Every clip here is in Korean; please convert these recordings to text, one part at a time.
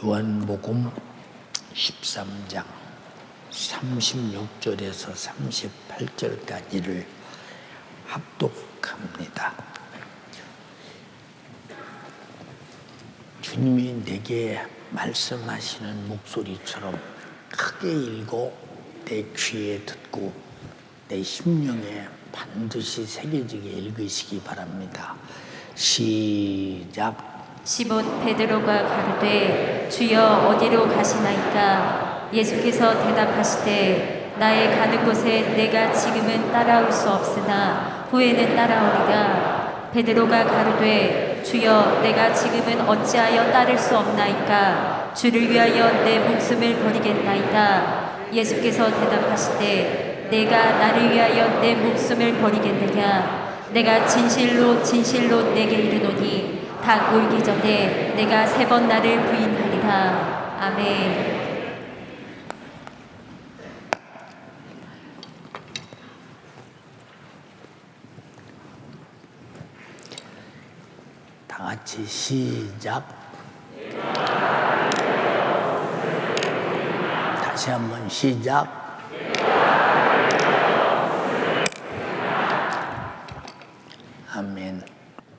요한복음 13장 36절에서 38절까지를 합독합니다. 주님이 내게 말씀하시는 목소리처럼 크게 읽고 내 귀에 듣고 내 심령에 반드시 새겨지게 읽으시기 바랍니다. 시작. 시몬 베드로가 가로되 주여 어디로 가시나이까? 예수께서 대답하시되 나의 가는 곳에 내가 지금은 따라올 수 없으나 후에는 따라오리라. 베드로가 가로되 주여 내가 지금은 어찌하여 따를 수 없나이까? 주를 위하여 내 목숨을 버리겠나이다. 예수께서 대답하시되 내가 나를 위하여 내 목숨을 버리겠느냐? 내가 진실로 진실로 내게 이르노니 닭 울기 전에 내가 3번 나를 부인하리라. 아멘. 다 같이 시작. 다시 한번 시작. 아멘.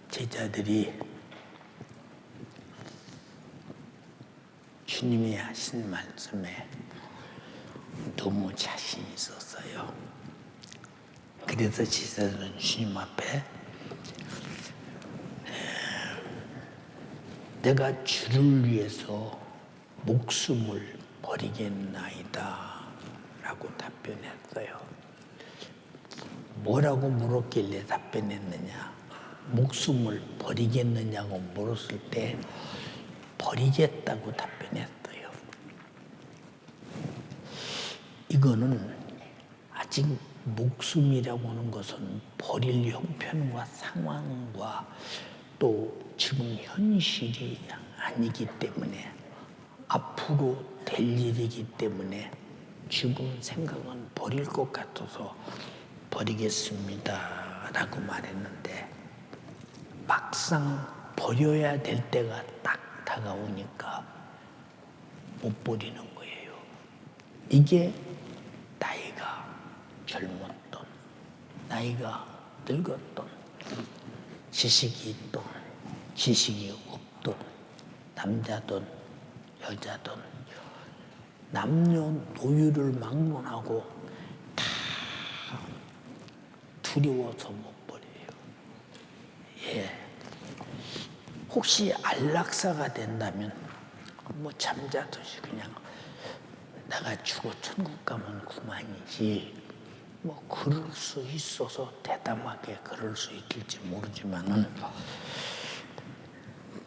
제자들이 주님이 하신 말씀에 너무 자신 있었어요. 그래서 제자들은 주님 앞에 내가 주를 위해서 목숨을 버리겠나이다 라고 답변했어요. 뭐라고 물었길래 답변했느냐? 목숨을 버리겠느냐고 물었을 때 버리겠다고 답변했어요. 이거는 아직 목숨이라고 하는 것은 버릴 형편과 상황과 또 지금 현실이 아니기 때문에 앞으로 될 일이기 때문에 지금 생각은 버릴 것 같아서 버리겠습니다 라고 말했는데 막상 버려야 될 때가 딱 다가오니까 못 버리는 거예요. 이게 나이가 젊었던, 나이가 늙었던, 지식이 있던, 지식이 없던, 남자든 여자든 남녀노유를 막론하고 다 두려워서 못 버려요. 예. 혹시 안락사가 된다면 뭐 잠자듯이 그냥 내가 죽어 천국 가면 그만이지 뭐 그럴 수 있어서 대담하게 그럴 수 있을지 모르지만은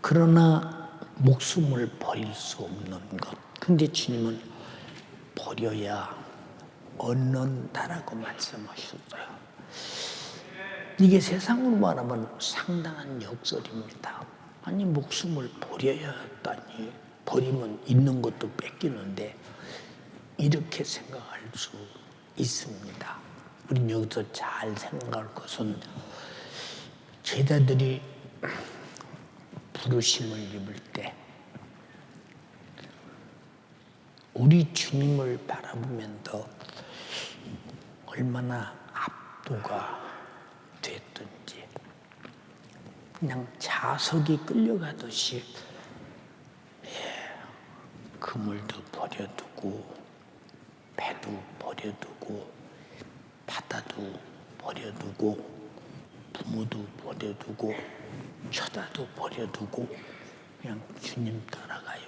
그러나 목숨을 버릴 수 없는 것. 근데 주님은 버려야 얻는다라고 말씀하셨어요. 이게 세상으로 말하면 상당한 역설입니다. 아니 목숨을 버려야 했다니 버리면 있는 것도 뺏기는데 이렇게 생각할 수 있습니다. 우린 여기서 잘 생각할 것은 제자들이 부르심을 입을 때 우리 주님을 바라보면서 얼마나 압도가 됐든지 그냥 자석이 끌려가듯이 그물도 버려두고 배도 버려두고 바다도 버려두고 부모도 버려두고 처자도 버려두고 그냥 주님 따라가요.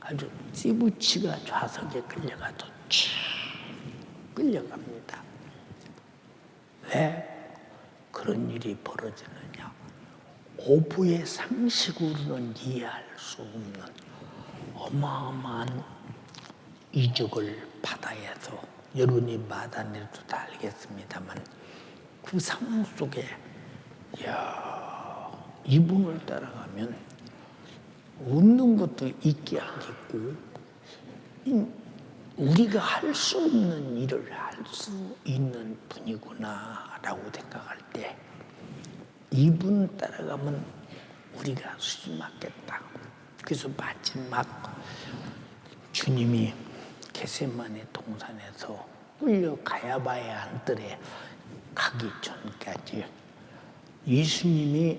아주 찌부치가 좌석에 끌려가도 쭉 끌려갑니다. 왜 그런 일이 벌어지느냐? 오부의 상식으로는 이해할 수 없는 어마어마한 이적을 바다에서 여러분이 마다내도 다 알겠습니다만 그 상황 속에 이분을 따라가면 없는 것도 있게 하겠고 우리가 할 수 없는 일을 할 수 있는 분이구나 라고 생각할 때 이분 따라가면 우리가 수지 맞겠다. 그래서 마지막 주님이 겟세마네 동산에서 끌려 가야바의 안뜰에 가기 전까지 예수님이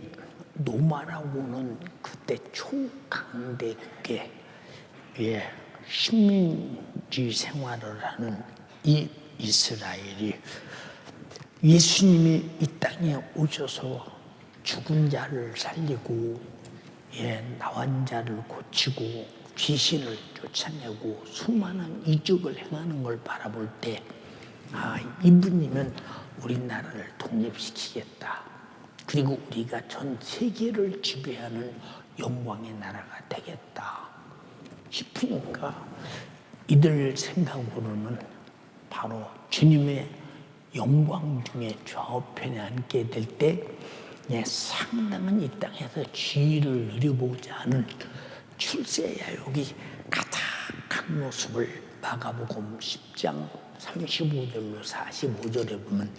노마라고는 그때 초강대국의 식민지 생활을 하는 이 이스라엘이 예수님이 이 땅에 오셔서 죽은 자를 살리고 나환 자를 고치고 귀신을 쫓아내고 수많은 이적을 행하는 걸 바라볼 때 이분이면 우리나라를 독립시키겠다. 그리고 우리가 전 세계를 지배하는 영광의 나라가 되겠다 싶으니까 이들 생각으로는 바로 주님의 영광 중에 좌우편에 앉게 될 때 상당한 이 땅에서 지위를 누려보고자 하는 출세야욕이 가득한 모습을 마가복음 10장 35절로 45절에 보면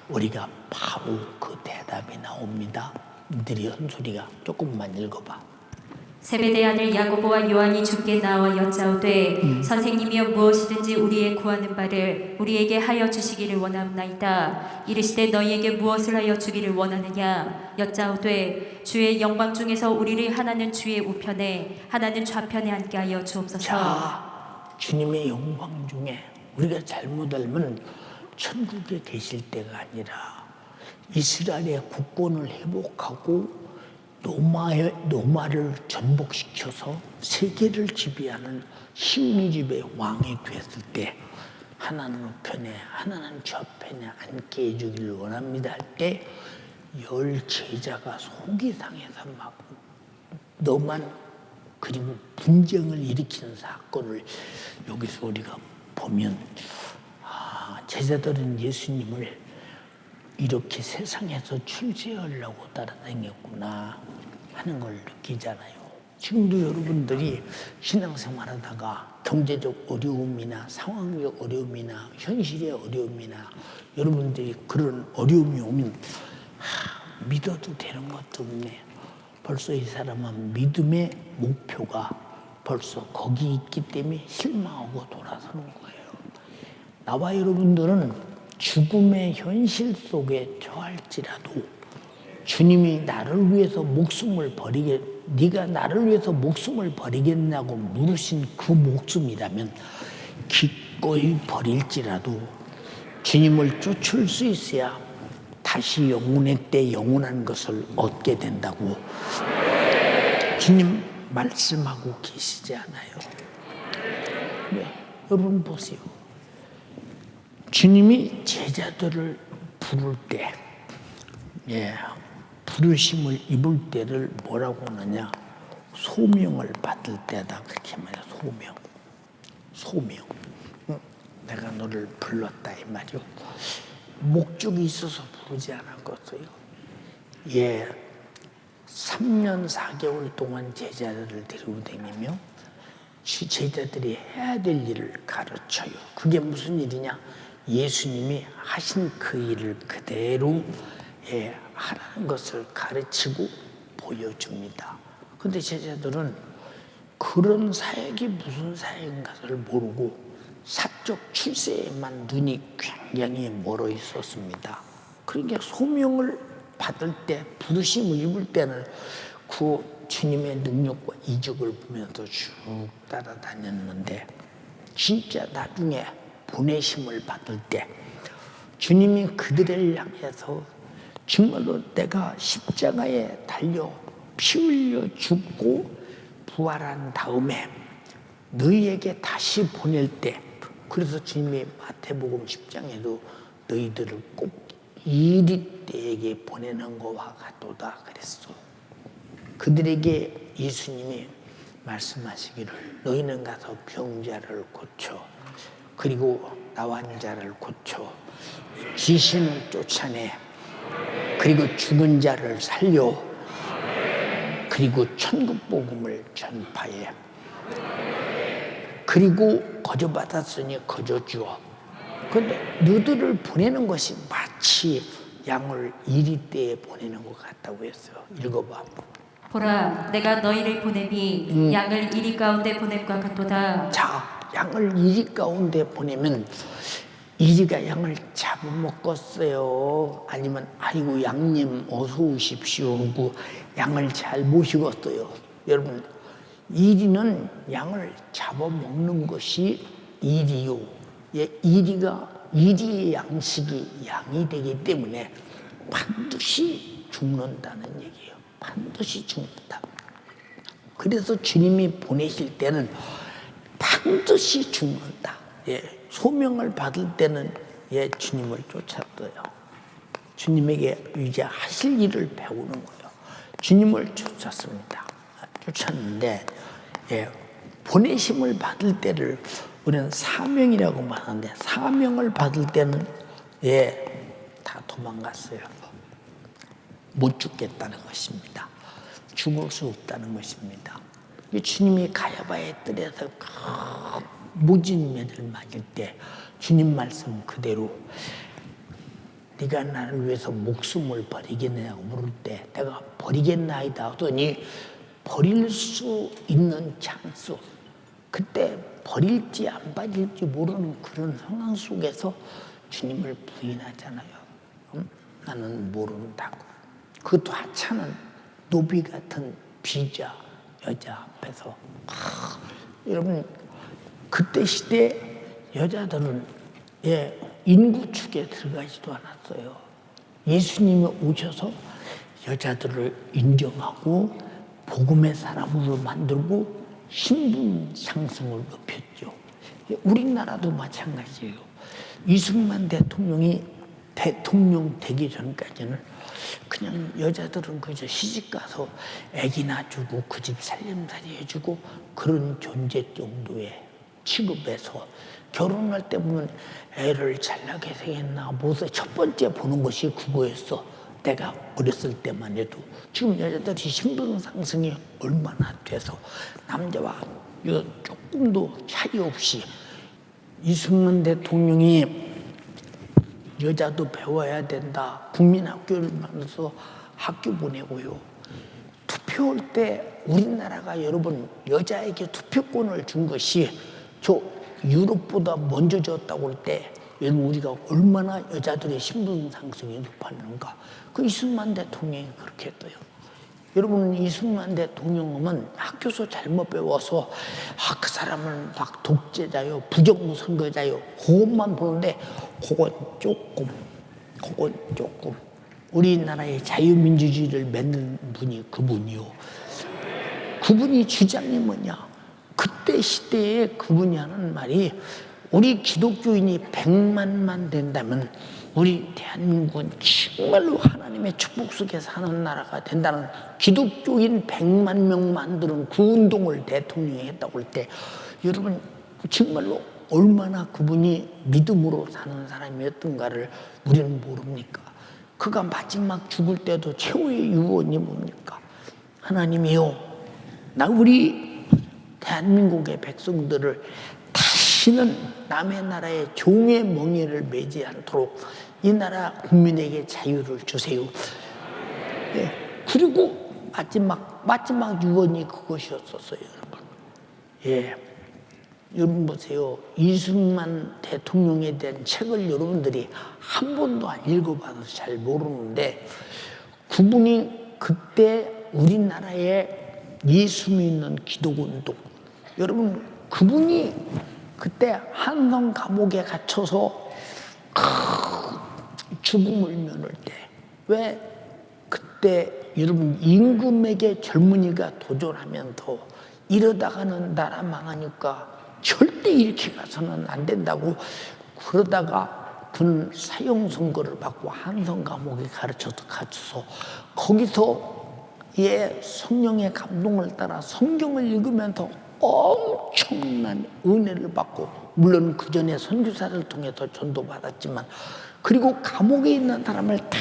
우리가 바로 그 대답이 나옵니다. 이들이 한 소리가 조금만 읽어봐. 세베대 아들 야고보와 요한이 주께 나와 여짜오되 선생님이여 무엇이든지 우리의 구하는 바를 우리에게 하여 주시기를 원하옵나이다. 이르시되 너희에게 무엇을 하여 주기를 원하느냐. 여짜오되 주의 영광 중에서 우리를 하나는 주의 우편에 하나는 좌편에 앉게 하여 주옵소서. 자, 주님의 영광 중에 우리가 잘못 알면 천국에 계실 때가 아니라 이스라엘의 국권을 회복하고 노마를 전복시켜서 세계를 지배하는 식민지배 왕이 됐을 때 하나는 우편에 하나는 좌편에 앉게 해주기를 원합니다 할 때 10 제자가 속이 상해서 막 너만 그리고 분쟁을 일으키는 사건을 여기서 우리가 보면 제자들은 예수님을 이렇게 세상에서 출세하려고 따라다녔구나 하는 걸 느끼잖아요. 지금도 여러분들이 신앙생활하다가 경제적 어려움이나 상황적 어려움이나 현실의 어려움이나 여러분들이 그런 어려움이 오면 믿어도 되는 것도 없네. 벌써 이 사람은 믿음의 목표가 벌써 거기 있기 때문에 실망하고 돌아서는 거예요. 나와 여러분들은 죽음의 현실 속에 처할지라도 주님이 나를 위해서 네가 나를 위해서 목숨을 버리겠냐고 물으신 그 목숨이라면 기꺼이 버릴지라도 주님을 쫓을 수 있어야 다시 영혼의 때 영원한 것을 얻게 된다고 주님 말씀하고 계시지 않아요? 여러분 보세요. 주님이 제자들을 부를 때, 부르심을 입을 때를 뭐라고 하느냐? 소명을 받을 때다. 그렇게 말해요. 소명. 내가 너를 불렀다 이 말이요. 목적이 있어서 부르지 않았겠어요. 3년 4개월 동안 제자들을 데리고 다니며 제자들이 해야 될 일을 가르쳐요. 그게 무슨 일이냐? 예수님이 하신 그 일을 그대로 하라는 것을 가르치고 보여줍니다. 그런데 제자들은 그런 사역이 무슨 사역인가를 모르고 사적 출세에만 눈이 굉장히 멀어 있었습니다. 그러니까 소명을 받을 때, 부르심을 입을 때는 그 주님의 능력과 이적을 보면서 쭉 따라다녔는데 진짜 나중에 보내심을 받을 때 주님이 그들을 향해서 정말로 내가 십자가에 달려 피 흘려 죽고 부활한 다음에 너희에게 다시 보낼 때, 그래서 주님이 마태복음 10장에도 너희들을 꼭 이리떼에게 보내는 것과 같도다 그랬어. 그들에게 예수님이 말씀하시기를 너희는 가서 병자를 고쳐, 그리고 나환 자를 고쳐, 귀신을 쫓아내, 그리고 죽은 자를 살려, 그리고 천국 복음을 전파해, 그리고 거저받았으니 거저주어. 그런데 너희들을 보내는 것이 마치 양을 이리떼에 보내는 것 같다고 했어요. 읽어봐. 보라, 내가 너희를 보냄이 양을 이리 가운데 보냄과 같도다. 자, 양을 이리 가운데 보내면 이리가 양을 잡아먹었어요? 아니면 아이고 양님 어서 오십시오 하고 양을 잘 모시겠어요? 여러분, 이리는 양을 잡아먹는 것이 이리요. 예, 이리의 양식이 양이 되기 때문에 반드시 죽는다는 얘기예요. 반드시 죽는다. 그래서 주님이 보내실 때는 반드시 죽는다. 예, 소명을 받을 때는 예, 주님을 쫓았어요. 주님에게 이제 하실 일을 배우는 거예요. 주님을 쫓았습니다. 쫓았는데 예, 보내심을 받을 때를 우리는 사명이라고 말하는데 사명을 받을 때는 예, 다 도망갔어요. 못 죽겠다는 것입니다. 죽을 수 없다는 것입니다. 주님이 가야바의 뜰에서 모진 매를 맞을 때 주님 말씀 그대로 네가 나를 위해서 목숨을 버리겠느냐고 물을 때 내가 버리겠나이다 하더니 버릴 수 있는 찬스, 그때 버릴지 안 버릴지 모르는 그런 상황 속에서 주님을 부인하잖아요. 나는 모른다고. 그것도 하찮은 노비 같은 비자 여자 앞에서 여러분 그때 시대 여자들은 예, 인구축에 들어가지도 않았어요. 예수님이 오셔서 여자들을 인정하고 복음의 사람으로 만들고 신분 상승을 높였죠. 우리나라도 마찬가지예요. 이승만 대통령이 대통령 되기 전까지는 그냥 여자들은 그저 시집가서 아기 낳아주고 그 집 살림살이 해주고 그런 존재 정도의 취급에서 결혼할 때 보면 애를 잘나게 생겼나 무엇을 첫 번째 보는 것이 그거였어. 내가 어렸을 때만 해도 지금 여자들이 신분 상승이 얼마나 돼서 남자와 조금도 차이 없이 이승만 대통령이 여자도 배워야 된다. 국민학교를 만들어서 학교 보내고요. 투표할 때 우리나라가 여러분 여자에게 투표권을 준 것이 저 유럽보다 먼저 줬다고 할 때 여러분 우리가 얼마나 여자들의 신분 상승이 높았는가. 그 이승만 대통령이 그렇게 했어요. 여러분 이승만 대통령은 학교에서 잘못 배워서 그 사람은 막 독재자요 부정선거자요 그것만 보는데 그건 조금 우리나라의 자유민주주의를 맺는 분이 그분이요. 그분이 주장이 뭐냐. 그때 시대에 그분이 하는 말이 우리 기독교인이 100만만 된다면 우리 대한민국은 정말로 하나님의 축복 속에 사는 나라가 된다는 기독교인 100만 명 만드는 그 운동을 대통령이 했다고 할 때 여러분 정말로 얼마나 그분이 믿음으로 사는 사람이었던가를 우리는 모릅니까? 그가 마지막 죽을 때도 최후의 유언이 뭡니까? 하나님이요, 나 우리 대한민국의 백성들을 다시는 남의 나라의 종의 멍에를 매지 않도록 이 나라 국민에게 자유를 주세요. 예. 그리고 마지막 유언이 그것이었었어요, 여러분. 예. 여러분 보세요. 이승만 대통령에 대한 책을 여러분들이 한 번도 안 읽어봐서 잘 모르는데 그분이 그때 우리나라에 예수 믿는 기독운동, 여러분 그분이 그때 한성 감옥에 갇혀서 죽음을 면할 때 왜 그때 여러분 임금에게 젊은이가 도전하면서 이러다가는 나라 망하니까 절대 이렇게 가서는 안 된다고 그러다가 군 사형 선고를 받고 한성 감옥에 갇혀서 거기서 성령의 감동을 따라 성경을 읽으면서 엄청난 은혜를 받고 물론 그 전에 선교사를 통해서 전도받았지만 그리고 감옥에 있는 사람을 다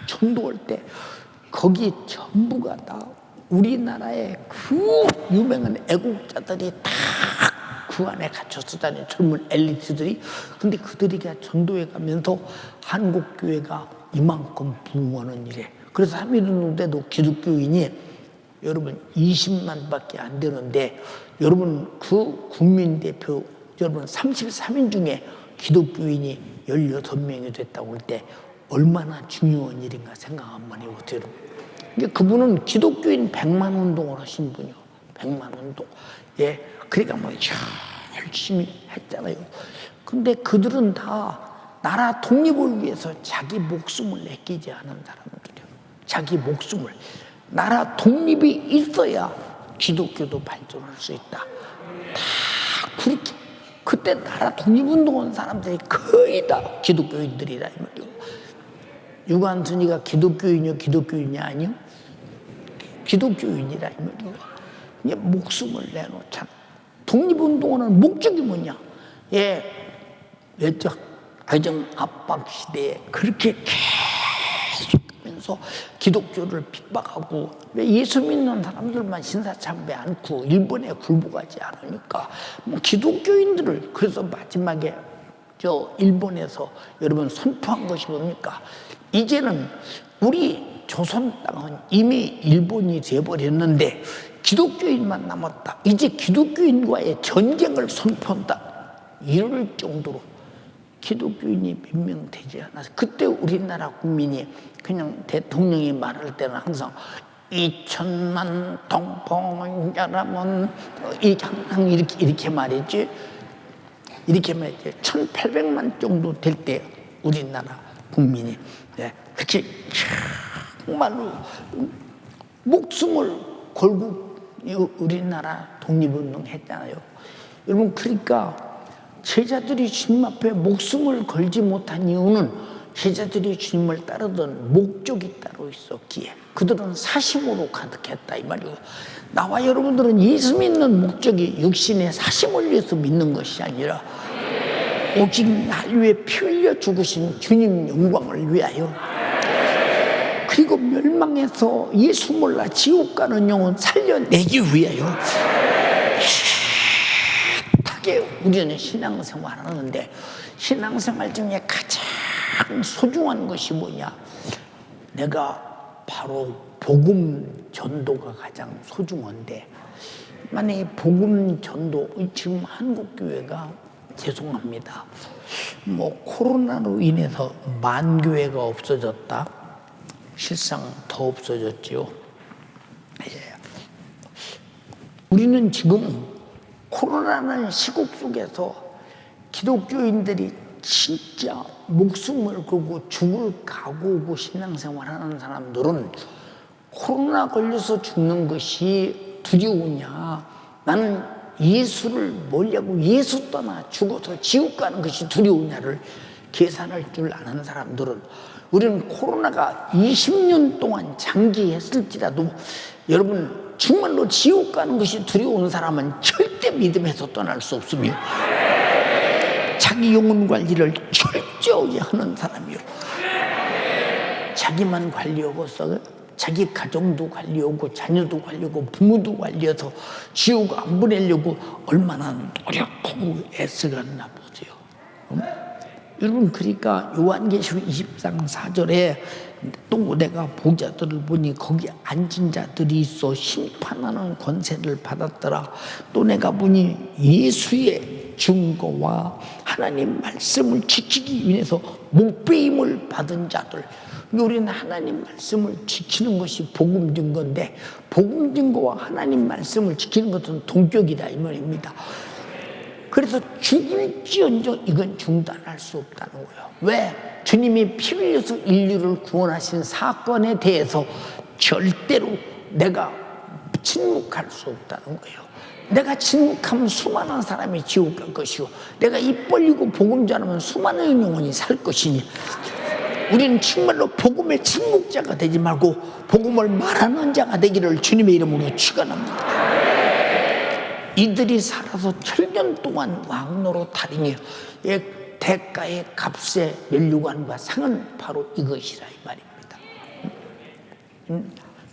전도할 때 거기 전부가 다 우리나라의 그 유명한 애국자들이 다 그 안에 갇혀서 다니는 젊은 엘리트들이 근데 그들이가 전도해 가면서 한국교회가 이만큼 부흥하는 일에 그래서 3.1운동 때도 기독교인이 여러분 20만밖에 안 되는데 여러분 그 국민대표 여러분 33인 중에 기독교인이 16명이 됐다고 할 때 얼마나 중요한 일인가 생각 한번 해보세요. 여러분. 그분은 기독교인 100만 운동을 하신 분이요. 100만 운동. 예, 그러니까 뭐 열심히 했잖아요. 근데 그들은 다 나라 독립을 위해서 자기 목숨을 내키지 않은 사람들이에요. 자기 목숨을. 나라 독립이 있어야 기독교도 발전할 수 있다. 다 그렇게. 그때 나라 독립운동한 사람들이 거의 다 기독교인들이라 이 말이에요. 유관순이가 기독교인이요, 기독교인이 아니요? 기독교인이라 이 말이에요. 이제 목숨을 내놓잖아. 독립운동하는 목적이 뭐냐? 예, 외적 가정 압박 시대에 그렇게 계속하면서 기독교를 핍박하고 왜 예수 믿는 사람들만 신사참배 않고 일본에 굴복하지 않으니까 뭐 기독교인들을 그래서 마지막에 저 일본에서 여러분 선포한 것이 뭡니까? 이제는 우리 조선 땅은 이미 일본이 돼버렸는데 기독교인만 남았다. 이제 기독교인과의 전쟁을 선포한다. 이럴 정도로 기독교인이 몇 명 되지 않아서 그때 우리나라 국민이 그냥 대통령이 말할 때는 항상 2천만 동포 여러분 항상 이렇게 말했지. 이렇게 말했지. 1,800만 정도 될 때 우리나라 국민이 그렇게 정말로 목숨을 걸고 우리나라 독립운동 했잖아요. 여러분 그러니까 제자들이 주님 앞에 목숨을 걸지 못한 이유는 제자들이 주님을 따르던 목적이 따로 있었기에 그들은 사심으로 가득했다 이 말이에요. 나와 여러분들은 예수 믿는 목적이 육신의 사심을 위해서 믿는 것이 아니라 오직 날 위해 피 흘려 죽으신 주님 영광을 위하여 그리고 멸망해서 예수 몰라 지옥 가는 영혼 살려내기 위하여 우리는 신앙생활을 하는데 신앙생활 중에 가장 소중한 것이 뭐냐? 내가 바로 복음 전도가 가장 소중한데 만약에 복음 전도 지금 한국교회가 죄송합니다. 뭐 코로나로 인해서 만교회가 없어졌다. 실상 더 없어졌지요. 예. 우리는 지금 코로나라는 시국 속에서 기독교인들이 진짜 목숨을 걸고 죽을 각오고 신앙생활하는 사람들은 코로나 걸려서 죽는 것이 두려우냐? 나는 예수를 멀리하고 예수 떠나 죽어서 지옥 가는 것이 두려우냐를 계산할 줄 아는 사람들은 우리는 코로나가 20년 동안 장기했을지라도 여러분 정말로 지옥 가는 것이 두려운 사람은 절대 믿음에서 떠날 수 없으며 자기 영혼 관리를 철저히 하는 사람이요. 자기만 관리하고서 자기 가정도 관리하고 자녀도 관리하고 부모도 관리해서 지옥 안 보내려고 얼마나 노력하고 애쓰겠나 보세요. 여러분 그러니까 요한계시록 20장 4절에 또 내가 보자들을 보니 거기 앉은 자들이 있어 심판하는 권세를 받았더라. 또 내가 보니 예수의 증거와 하나님 말씀을 지키기 위해서 목배임을 받은 자들. 우리는 하나님 말씀을 지키는 것이 복음 증거인데 복음 증거와 하나님 말씀을 지키는 것은 동격이다 이 말입니다. 그래서 죽을지언정 이건 중단할 수 없다는 거예요. 왜? 주님이 피 흘려서 인류를 구원하신 사건에 대해서 절대로 내가 침묵할 수 없다는 거예요. 내가 침묵하면 수많은 사람이 지옥 갈 것이고 내가 입 벌리고 복음 전하면 수많은 영혼이 살 것이니 우리는 정말로 복음의 침묵자가 되지 말고 복음을 말하는 자가 되기를 주님의 이름으로 축원합니다. 이들이 살아서 천년 동안 왕노로 달이니 대가의 값의 면류관과 상은 바로 이것이라 이 말입니다.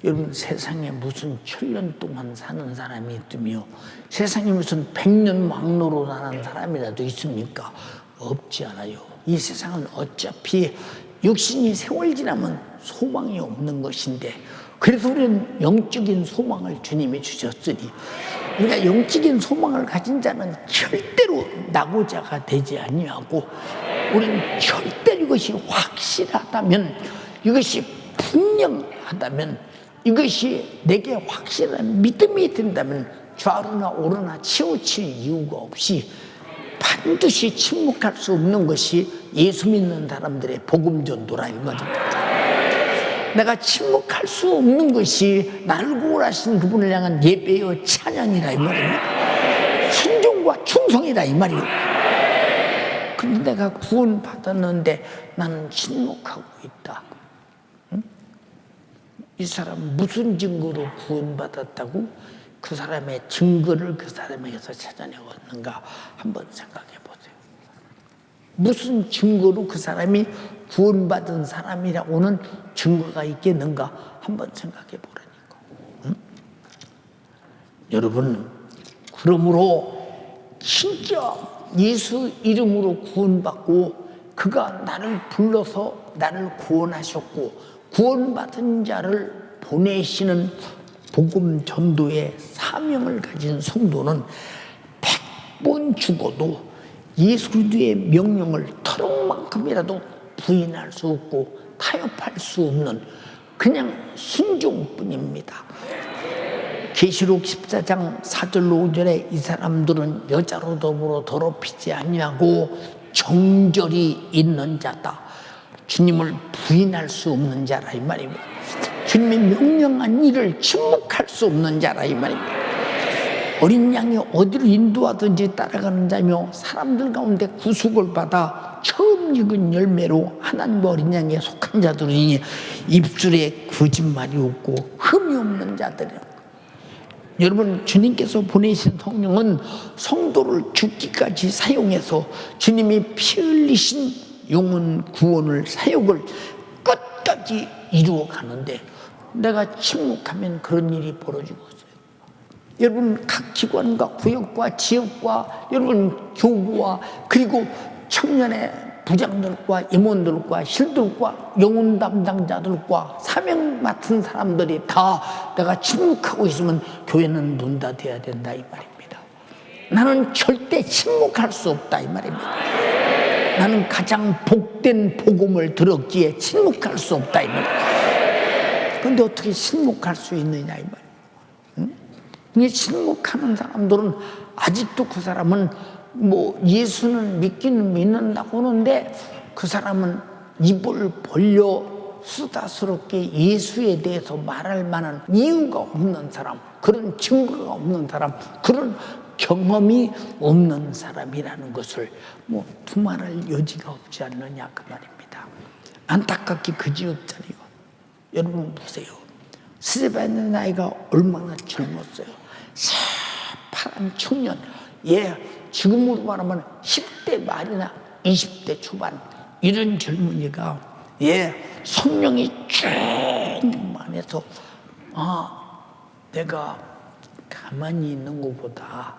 여러분 세상에 무슨 천년 동안 사는 사람이 있으며 세상에 무슨 100년 왕노로 사는 사람이라도 있습니까? 없지 않아요. 이 세상은 어차피 육신이 세월 지나면 소망이 없는 것인데 그래서 우리는 영적인 소망을 주님이 주셨으니 우리가 영적인 소망을 가진 자는 절대로 낙오자가 되지 아니하고 우리는 절대로 이것이 확실하다면, 이것이 분명하다면, 이것이 내게 확실한 믿음이 된다면 좌우나 오르나 치우칠 이유가 없이 반드시 침묵할 수 없는 것이 예수 믿는 사람들의 복음 전도라 이 말입니다. 내가 침묵할 수 없는 것이 나를 구원하신 그분을 향한 예배요 찬양이라 이 말입니다. 순종과 충성이라 이 말이에요. 근데 내가 구원받았는데 나는 침묵하고 있다. 응? 이 사람 무슨 증거로 구원받았다고 그 사람의 증거를 그 사람에게서 찾아내었는가 한번 생각해 보세요. 무슨 증거로 그 사람이 구원받은 사람이라고는 증거가 있겠는가 한번 생각해 보라니까. 응? 여러분, 그러므로 진짜 예수 이름으로 구원받고 그가 나를 불러서 나를 구원하셨고 구원받은 자를 보내시는 복음 전도의 사명을 가진 성도는 100번 죽어도 예수 그리스도의 명령을 털럭만큼이라도 부인할 수 없고 타협할 수 없는 그냥 순종뿐입니다. 계시록 14장 4절로 5절에 이 사람들은 여자로 더불어 더럽히지 아니하고 정절이 있는 자다. 주님을 부인할 수 없는 자라 이 말입니다. 주님의 명령한 일을 침묵할 수 없는 자라 이 말입니다. 어린 양이 어디로 인도하든지 따라가는 자며 사람들 가운데 구속을 받아 처음 익은 열매로 하나님과 어린 양에 속한 자들이니 입술에 거짓말이 없고 흠이 없는 자들이라. 여러분, 주님께서 보내신 성령은 성도를 죽기까지 사용해서 주님이 피 흘리신 영혼 구원을 사역을 끝까지 이루어 가는데 내가 침묵하면 그런 일이 벌어지고 있어요. 여러분, 각 기관과 구역과 지역과 여러분 교구와 그리고 청년의 부장들과 임원들과 실들과 영혼 담당자들과 사명 맡은 사람들이 다 내가 침묵하고 있으면 교회는 문 닫아야 된다 이 말입니다. 나는 절대 침묵할 수 없다 이 말입니다. 나는 가장 복된 복음을 들었기에 침묵할 수 없다 이 말입니다. 그런데 어떻게 침묵할 수 있느냐 이 말이에요. 응? 침묵하는 사람들은 아직도 그 사람은 뭐 예수는 믿기는 믿는다고 하는데 그 사람은 입을 벌려 수다스럽게 예수에 대해서 말할 만한 이유가 없는 사람, 그런 증거가 없는 사람, 그런 경험이 없는 사람이라는 것을 뭐 두말할 여지가 없지 않느냐 그 말입니다. 안타깝게 그지없잖아요. 여러분 보세요. 스데반의 나이가 얼마나 젊었어요. 새파란 청년, 지금으로 말하면 10대 말이나 20대 초반 이런 젊은이가 성령이 충만해서 내가 가만히 있는 것보다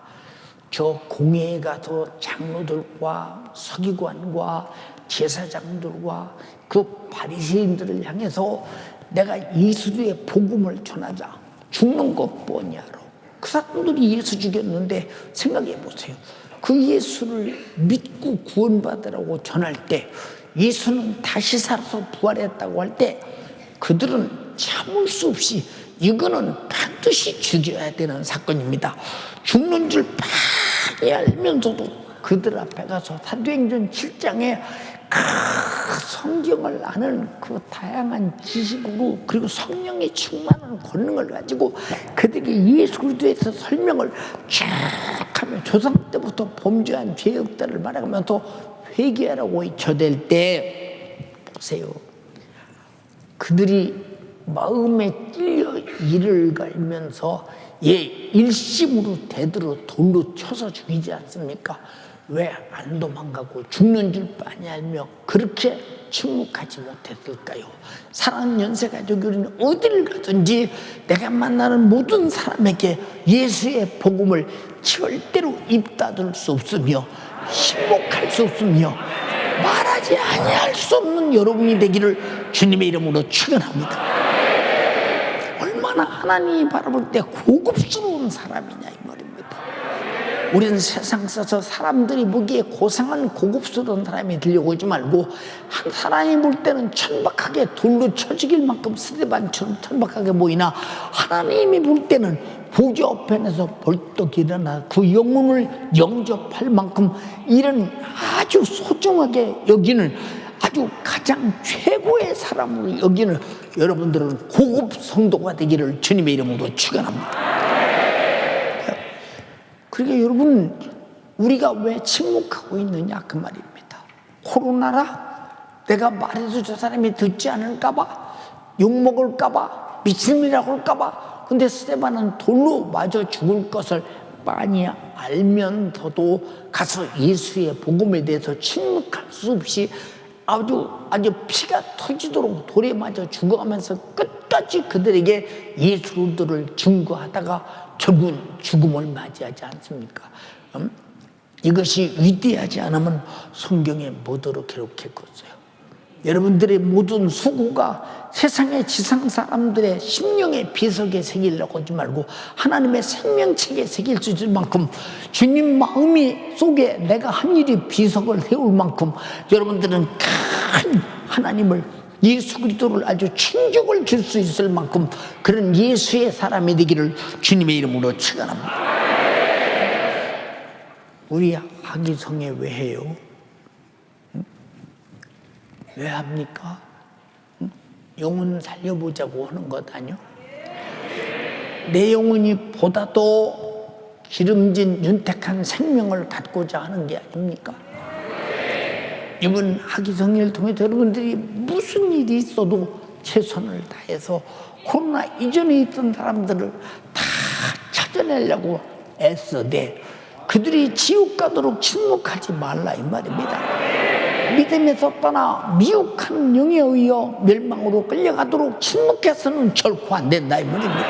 저 공회에 가서 장로들과 서기관과 제사장들과 그 바리새인들을 향해서 내가 예수의 복음을 전하자. 죽는 것 뻔히하러. 그 사람들이 예수 죽였는데 생각해 보세요. 그 예수를 믿고 구원받으라고 전할 때 예수는 다시 살아서 부활했다고 할 때 그들은 참을 수 없이 이거는 반드시 죽여야 되는 사건입니다. 죽는 줄 뻔히 알면서도 그들 앞에 가서 사도행전 7장에 그 성경을 아는 그 다양한 지식으로 그리고 성령의 충만한 권능을 가지고 그들이 예수 그리스도에서 설명을 쭉 하며 조상 때부터 범죄한 죄 역사를 말하면서 회개하라고 외쳐댈 때 보세요. 그들이 마음에 찔려 이를 갈면서 일심으로 대들어 돌로 쳐서 죽이지 않습니까? 왜 안 도망가고 죽는 줄 뻔히 알며 그렇게 침묵하지 못했을까요? 사랑하는 연세가족 우리는 어디를 가든지 내가 만나는 모든 사람에게 예수의 복음을 절대로 입 닫을 수 없으며 침묵할 수 없으며 말하지 아니할 수 없는 여러분이 되기를 주님의 이름으로 축원합니다. 얼마나 하나님이 바라볼 때 고급스러운 사람이냐 이 말입니다. 우리는 세상 써서 사람들이 보기에 고상한 고급스러운 사람이 들려고 하지 말고, 한 사람이 볼 때는 천박하게 돌로 쳐 죽일 만큼 스데반처럼 천박하게 보이나, 하나님이 볼 때는 보좌 우편에서 벌떡 일어나 그 영혼을 영접할 만큼 이런 아주 소중하게 여기는, 아주 가장 최고의 사람으로 여기는 여러분들은 고급 성도가 되기를 주님의 이름으로 축원합니다. 그러니까 여러분, 우리가 왜 침묵하고 있느냐 그 말입니다. 코로나라 내가 말해도 저 사람이 듣지 않을까 봐, 욕먹을까 봐, 미친놈이라고 할까 봐. 근데 스데반은 돌로 맞아 죽을 것을 빤히 알면서도 가서 예수의 복음에 대해서 침묵할 수 없이 아주 피가 터지도록 돌에 맞아 죽어가면서 끝까지 그들에게 예수를 증거하다가 결국은 죽음을 맞이하지 않습니까? 이것이 위대하지 않으면 성경에 뭐더러 기록했겠어요? 여러분들의 모든 수고가 세상의 지상 사람들의 심령의 비석에 새기려고 하지 말고 하나님의 생명책에 새길 수 있을 만큼, 주님 마음이 속에 내가 한 일이 비석을 세울 만큼 여러분들은 큰 하나님을, 예수 그리스도를 아주 충격을 줄 수 있을 만큼 그런 예수의 사람이 되기를 주님의 이름으로 축원합니다. 우리 하기성에 왜 해요? 왜 합니까? 영혼 살려보자고 하는 것 아니요? 내 영혼이 보다도 기름진 윤택한 생명을 갖고자 하는 게 아닙니까? 이번 하기성일을 통해 여러분들이 무슨 일이 있어도 최선을 다해서 코로나 이전에 있던 사람들을 다 찾아내려고 애써대 그들이 지옥 가도록 침묵하지 말라 이 말입니다. 믿음에서 떠나 미혹한 영에 의해 멸망으로 끌려가도록 침묵해서는 결코 안 된다 이 말입니다.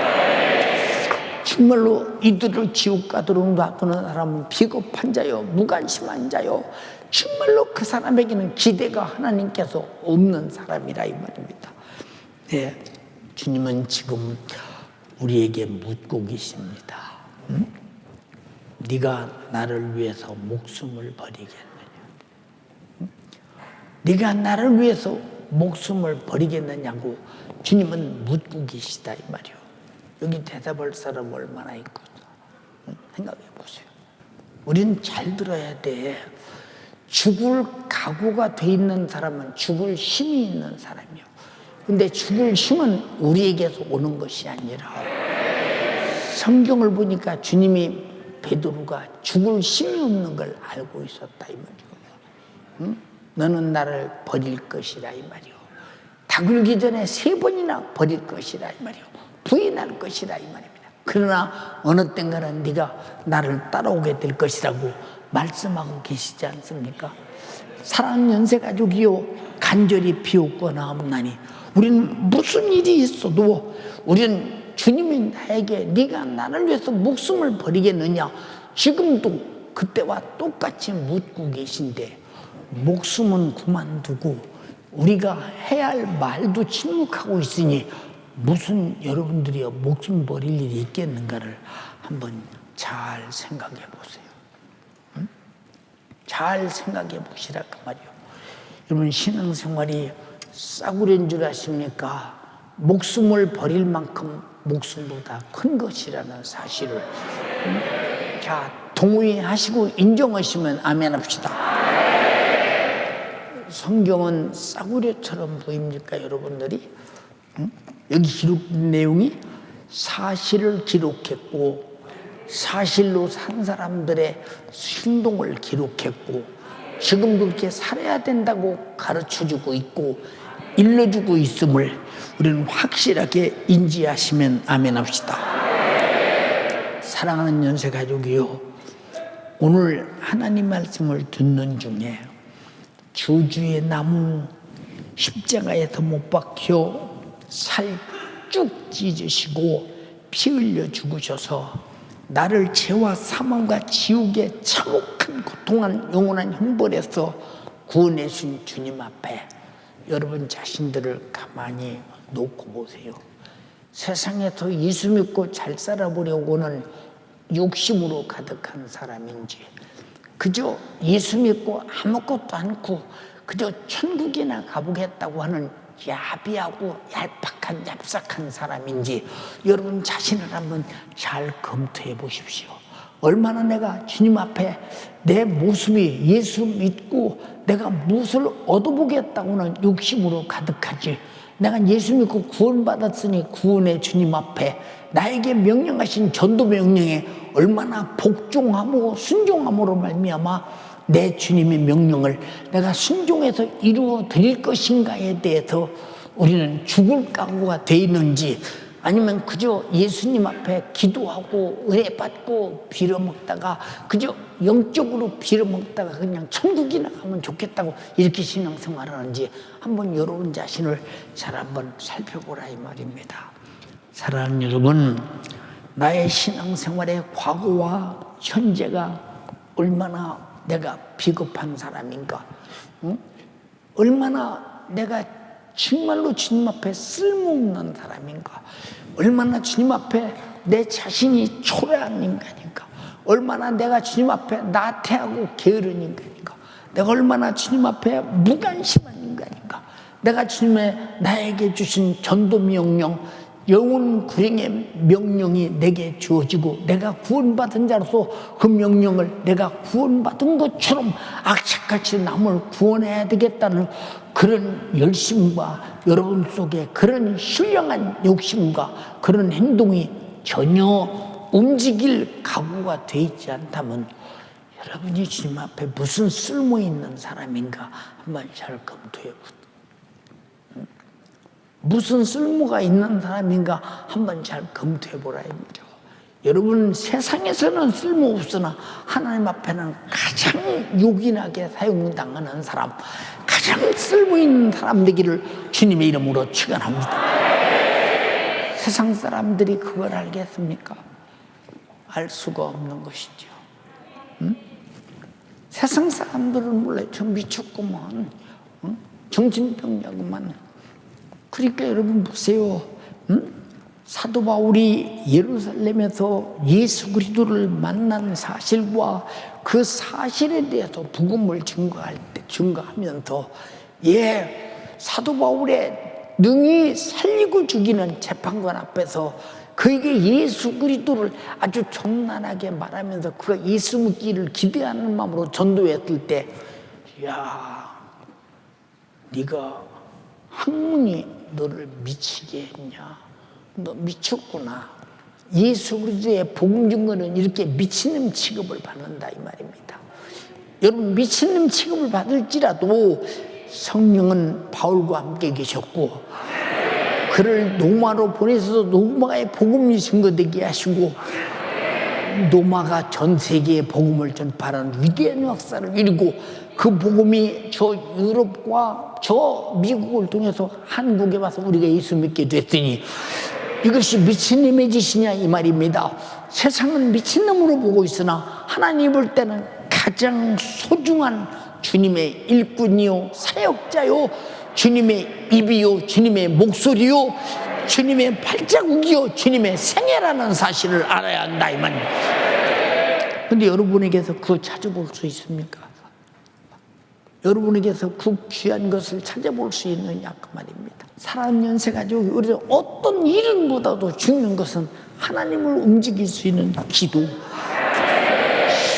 정말로 이들을 지옥 가도록 놔두는 사람은 비겁한 자요, 무관심한 자요, 정말로 그 사람에게는 기대가 하나님께서 없는 사람이라 이 말입니다. 네, 주님은 지금 우리에게 묻고 계십니다. 네가 나를 위해서 목숨을 버리겠느냐? 네가 나를 위해서 목숨을 버리겠느냐고 주님은 묻고 계시다 이 말이요. 여기 대답할 사람 얼마나 있고 생각해 보세요. 우린 잘 들어야 돼. 죽을 각오가 돼 있는 사람은 죽을 힘이 있는 사람이요. 근데 죽을 힘은 우리에게서 오는 것이 아니라 성경을 보니까 주님이 베드로가 죽을 힘이 없는 걸 알고 있었다 이 말이요. 너는 나를 버릴 것이라 이 말이요. 다 굴기 전에 3번이나 버릴 것이라 이 말이요. 부인할 것이라 이 말입니다. 그러나 어느 땐가는 네가 나를 따라오게 될 것이라고 말씀하고 계시지 않습니까? 사랑하는 연세가족이요, 간절히 비웃거나 없나니 우리는 무슨 일이 있어도 우리는 주님이 나에게 네가 나를 위해서 목숨을 버리겠느냐, 지금도 그때와 똑같이 묻고 계신데 목숨은 그만두고 우리가 해야 할 말도 침묵하고 있으니 무슨 여러분들이 목숨 버릴 일이 있겠는가를 한번 잘 생각해 보세요. 잘 생각해 보시라 그 말이요. 여러분, 신앙생활이 싸구려인 줄 아십니까? 목숨을 버릴 만큼 목숨보다 큰 것이라는 사실을 자, 동의하시고 인정하시면 아멘 합시다. 성경은 싸구려처럼 보입니까 여러분들이? 여기 기록된 내용이 사실을 기록했고 사실로 산 사람들의 행동을 기록했고 지금도 그렇게 살아야 된다고 가르쳐주고 있고 일러주고 있음을 우리는 확실하게 인지하시면 아멘 합시다. 사랑하는 연세가족이요, 오늘 하나님 말씀을 듣는 중에 저주의 남은 십자가에서 못 박혀 살 쭉 찢으시고 피 흘려 죽으셔서 나를 죄와 사망과 지옥의 참혹한 고통한 영원한 형벌에서 구원해 주신 주님 앞에 여러분 자신들을 가만히 놓고 보세요. 세상에서 예수 믿고 잘 살아보려고는 욕심으로 가득한 사람인지, 그저 예수 믿고 아무것도 않고 그저 천국이나 가보겠다고 하는 야비하고 얄팍한 얍삭한 사람인지 여러분 자신을 한번 잘 검토해 보십시오. 얼마나 내가 주님 앞에 내 모습이 예수 믿고 내가 무엇을 얻어보겠다고는 욕심으로 가득하지, 내가 예수 믿고 구원받았으니 구원의 주님 앞에 나에게 명령하신 전도 명령에 얼마나 복종하고 순종함으로 말미암아 내 주님의 명령을 내가 순종해서 이루어 드릴 것인가에 대해서 우리는 죽을 각오가 돼 있는지, 아니면 그저 예수님 앞에 기도하고 은혜 받고 빌어먹다가 그저 영적으로 빌어먹다가 그냥 천국이나 가면 좋겠다고 이렇게 신앙생활을 하는지 한번 여러분 자신을 잘 한번 살펴보라 이 말입니다. 사랑하는 여러분, 나의 신앙생활의 과거와 현재가 얼마나 내가 비겁한 사람인가, 얼마나 내가 정말로 주님 앞에 쓸모없는 사람인가, 얼마나 주님 앞에 내 자신이 초라한 인간인가, 얼마나 내가 주님 앞에 나태하고 게으른 인간인가, 내가 얼마나 주님 앞에 무관심한 인간인가, 내가 주님의 나에게 주신 전도 명령, 영혼 구행의 명령이 내게 주어지고 내가 구원받은 자로서 그 명령을 내가 구원받은 것처럼 악착같이 남을 구원해야 되겠다는 그런 열심과 여러분 속에 그런 신령한 욕심과 그런 행동이 전혀 움직일 각오가 돼 있지 않다면 여러분이 주님 앞에 무슨 쓸모 있는 사람인가 한번 잘 검토해 보세요. 무슨 쓸모가 있는 사람인가 한번 잘 검토해보라 입니다. 여러분, 세상에서는 쓸모없으나 하나님 앞에는 가장 요긴하게 사용당하는 사람, 가장 쓸모있는 사람 되기를 주님의 이름으로 축원합니다. 세상 사람들이 그걸 알겠습니까? 알 수가 없는 것이죠. 세상 사람들은 몰라요. 저 미쳤구만, 정신병자구만. 그러니까 여러분 보세요. 사도 바울이 예루살렘에서 예수 그리스도를 만난 사실과 그 사실에 대해서 복음을 증거하면서 사도 바울의 능히 살리고 죽이는 재판관 앞에서 그에게 예수 그리스도를 아주 정난하게 말하면서 그가 예수 믿기를 기대하는 마음으로 전도했을 때, 야, 네가 학문이 너를 미치게 했냐? 너 미쳤구나. 예수 그리스도의 복음 증거는 이렇게 미친놈 취급을 받는다 이 말입니다. 여러분, 미친놈 취급을 받을지라도 성령은 바울과 함께 계셨고 그를 노마로 보내서 노마의 복음이 증거되게 하시고 노마가 전 세계에 복음을 전파하는 위대한 역사를 이루고 그 복음이 저 유럽과 저 미국을 통해서 한국에 와서 우리가 예수 믿게 됐으니 이것이 미친놈의 짓이냐 이 말입니다. 세상은 미친놈으로 보고 있으나 하나님 볼 때는 가장 소중한 주님의 일꾼이요 사역자요 주님의 입이요 주님의 목소리요 주님의 발자국이요 주님의 생애라는 사실을 알아야 한다 이 말입니다. 그런데 여러분에게서 그거 찾아볼 수 있습니까? 여러분에게서 그 귀한 것을 찾아볼 수 있느냐 그 말입니다. 사람 연세 가지고 우리 어떤 일은보다도 중요한 것은 하나님을 움직일 수 있는 기도,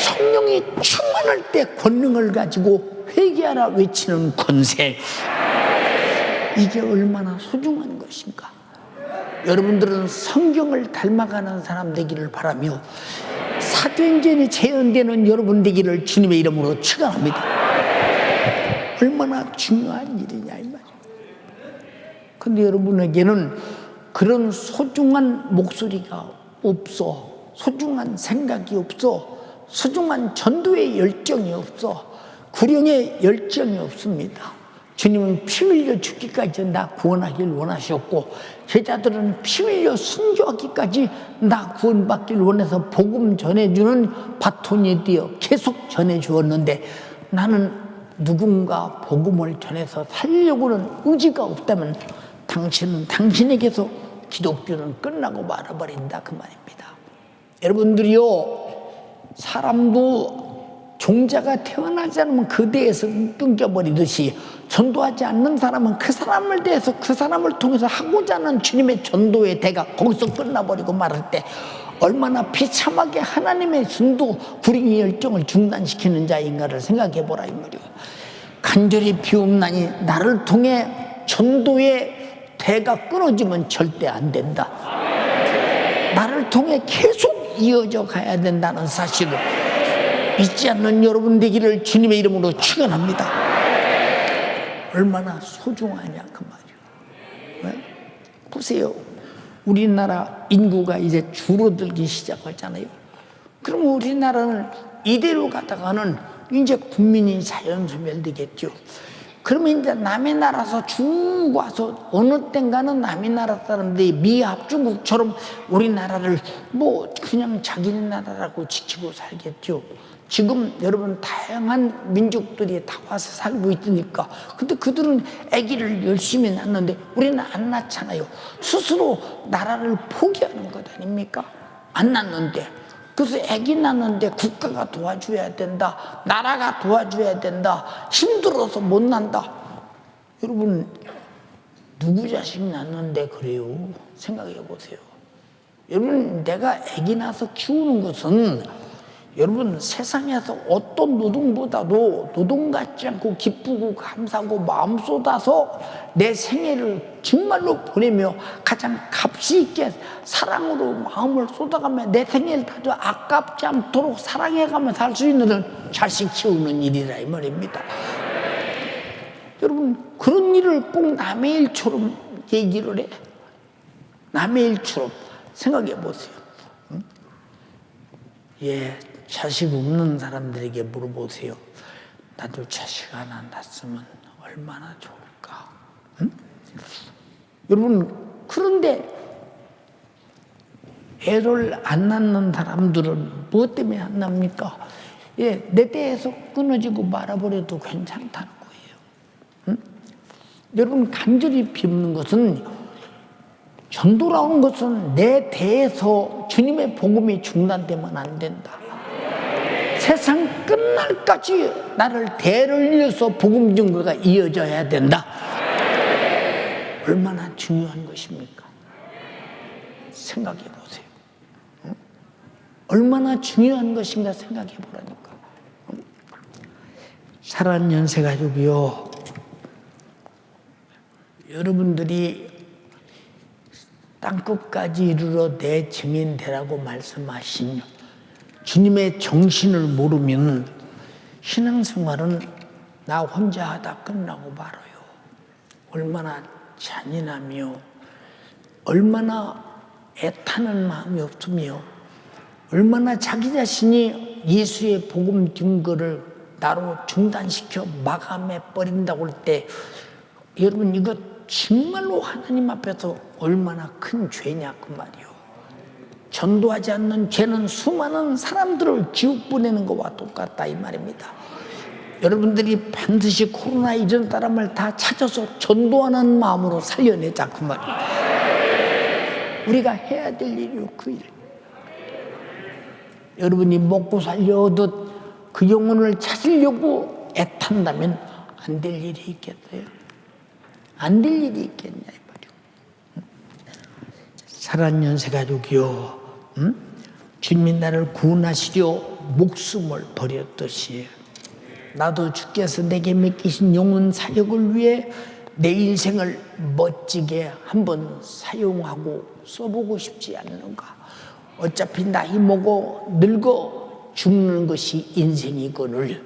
성령이 충만할 때 권능을 가지고 회개하라 외치는 권세, 이게 얼마나 소중한 것인가. 여러분들은 성경을 닮아가는 사람 되기를 바라며 사도행전에 재현되는 여러분 되기를 주님의 이름으로 축원합니다. 얼마나 중요한 일이냐 이 말이에요. 근데 여러분에게는 그런 소중한 목소리가 없어, 소중한 생각이 없어, 소중한 전도의 열정이 없어, 구령의 열정이 없습니다. 주님은 피 흘려 죽기까지 나 구원하길 원하셨고 제자들은 피 흘려 순교하기까지 나 구원받길 원해서 복음 전해주는 바톤이 되어 계속 전해주었는데 나는 누군가 복음을 전해서 살려고는 의지가 없다면 당신은 당신에게서 기독교는 끝나고 말아버린다 그 말입니다. 여러분들이요, 사람도 종자가 태어나지 않으면 그 대에서 끊겨버리듯이 전도하지 않는 사람은 그 사람을 대해서 그 사람을 통해서 하고자 하는 주님의 전도의 대가 거기서 끝나버리고 말할 때 얼마나 비참하게 하나님의 전도 불행의 열정을 중단시키는 자인가를 생각해 보라 이 말이에요. 간절히 비옵나니 나를 통해 전도의 대가 끊어지면 절대 안 된다. 나를 통해 계속 이어져 가야 된다는 사실을 잊지 않는 여러분 되기를 주님의 이름으로 축원합니다. 얼마나 소중하냐 그 말이에요. 네? 보세요. 우리나라 인구가 이제 줄어들기 시작하잖아요. 그럼 우리나라는 이대로 가다가는 이제 국민이 자연소멸되겠죠. 그러면 이제 남의 나라에서 쭉 와서 어느 땐가는 남의 나라 사람들이 미합 중국처럼 우리나라를 뭐 그냥 자기네 나라라고 지키고 살겠죠. 지금 여러분 다양한 민족들이 다 와서 살고 있으니까. 근데 그들은 아기를 열심히 낳는데 우리는 안 낳잖아요. 스스로 나라를 포기하는 것 아닙니까? 안 낳는데. 그래서 아기 낳는데 국가가 도와줘야 된다. 나라가 도와줘야 된다. 힘들어서 못 난다. 여러분 누구 자식 낳는데 그래요? 생각해 보세요. 여러분 내가 아기 낳아서 키우는 것은 여러분 세상에서 어떤 노동보다도 노동 같지 않고 기쁘고 감사하고 마음 쏟아서 내 생애를 정말로 보내며 가장 값이 있게 사랑으로 마음을 쏟아가며 내 생애를 다도 아깝지 않도록 사랑해가며 살 수 있는 자식 키우는 일이라 이 말입니다. 여러분 그런 일을 꼭 남의 일처럼 얘기를 해. 남의 일처럼 생각해 보세요. 응? 예. 자식 없는 사람들에게 물어보세요. 나도 자식 하나 낳았으면 얼마나 좋을까? 응? 여러분 그런데 애를 안 낳는 사람들은 무엇 때문에 안 낳습니까? 예, 내 대에서 끊어지고 말아버려도 괜찮다는 거예요. 응? 여러분 간절히 비우는 것은 전도라는 것은 내 대에서 주님의 복음이 중단되면 안 된다. 세상 끝날까지 나를 대를 이어서 복음 증거가 이어져야 된다. 얼마나 중요한 것입니까? 생각해 보세요. 응? 얼마나 중요한 것인가 생각해 보라니까. 응? 사랑하는 연세가족이요, 여러분들이 땅끝까지 이르러 내 증인 되라고 말씀하신 주님의 정신을 모르면 신앙생활은 나 혼자 하다 끝나고 말아요. 얼마나 잔인하며 얼마나 애타는 마음이 없으며 얼마나 자기 자신이 예수의 복음 증거를 나로 중단시켜 마감해 버린다고 할 때 여러분 이거 정말로 하나님 앞에서 얼마나 큰 죄냐 그 말이요. 전도하지 않는 죄는 수많은 사람들을 지옥 보내는 것과 똑같다 이 말입니다. 여러분들이 반드시 코로나 이전 사람을 다 찾아서 전도하는 마음으로 살려내자 그 말이에요. 우리가 해야 될 일이요 그 일. 여러분이 먹고 살려 얻듯 그 영혼을 찾으려고 애탄다면 안 될 일이 있겠어요? 안 될 일이 있겠냐 이 말이에요. 사랑하는 연세가족이요, 주님이 나를 구원하시려 목숨을 버렸듯이 나도 주께서 내게 맡기신 영혼 사역을 위해 내 인생을 멋지게 한번 사용하고 써보고 싶지 않는가? 어차피 나이 먹어 늙어 죽는 것이 인생이거늘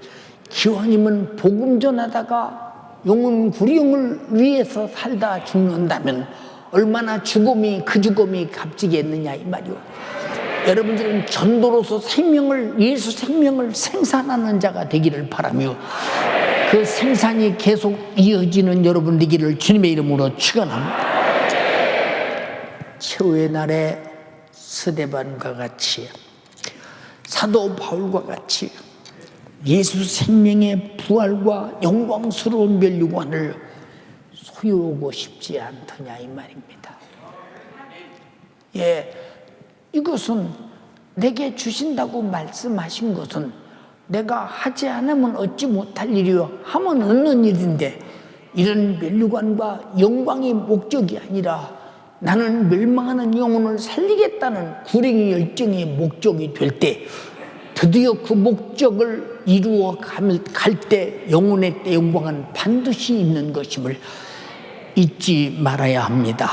기왕이면 복음 전하다가 영혼 구령을 위해서 살다 죽는다면 얼마나 그 죽음이 값지겠느냐 이 말이오. 여러분들은 전도로서 예수 생명을 생산하는 자가 되기를 바라며 그 생산이 계속 이어지는 여러분 되기를 주님의 이름으로 축원합니다. 최후의 날에 스데반과 같이 사도 바울과 같이 예수 생명의 부활과 영광스러운 멸류관을 소유하고 싶지 않더냐 이 말입니다. 예, 이것은 내게 주신다고 말씀하신 것은 내가 하지 않으면 얻지 못할 일이요 하면 얻는 일인데, 이런 면류관과 영광의 목적이 아니라 나는 멸망하는 영혼을 살리겠다는 구령의 열정의 목적이 될 때, 드디어 그 목적을 이루어 갈 때 영혼의 때 영광은 반드시 있는 것임을 잊지 말아야 합니다.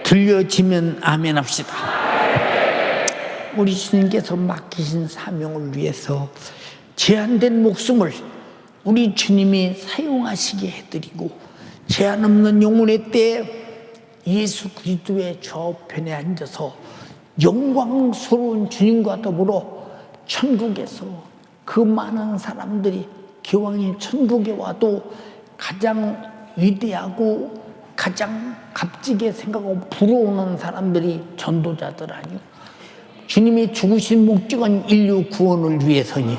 들려지면 아멘 합시다. 우리 주님께서 맡기신 사명을 위해서 제한된 목숨을 우리 주님이 사용하시게 해드리고, 제한 없는 영혼의 때에 예수 그리스도의 좌우편에 앉아서 영광스러운 주님과 더불어 천국에서 그 많은 사람들이 기왕이 천국에 와도 가장 위대하고 가장 값지게 생각하고 부러워하는 사람들이 전도자들 아니요. 주님이 죽으신 목적은 인류 구원을 위해서니,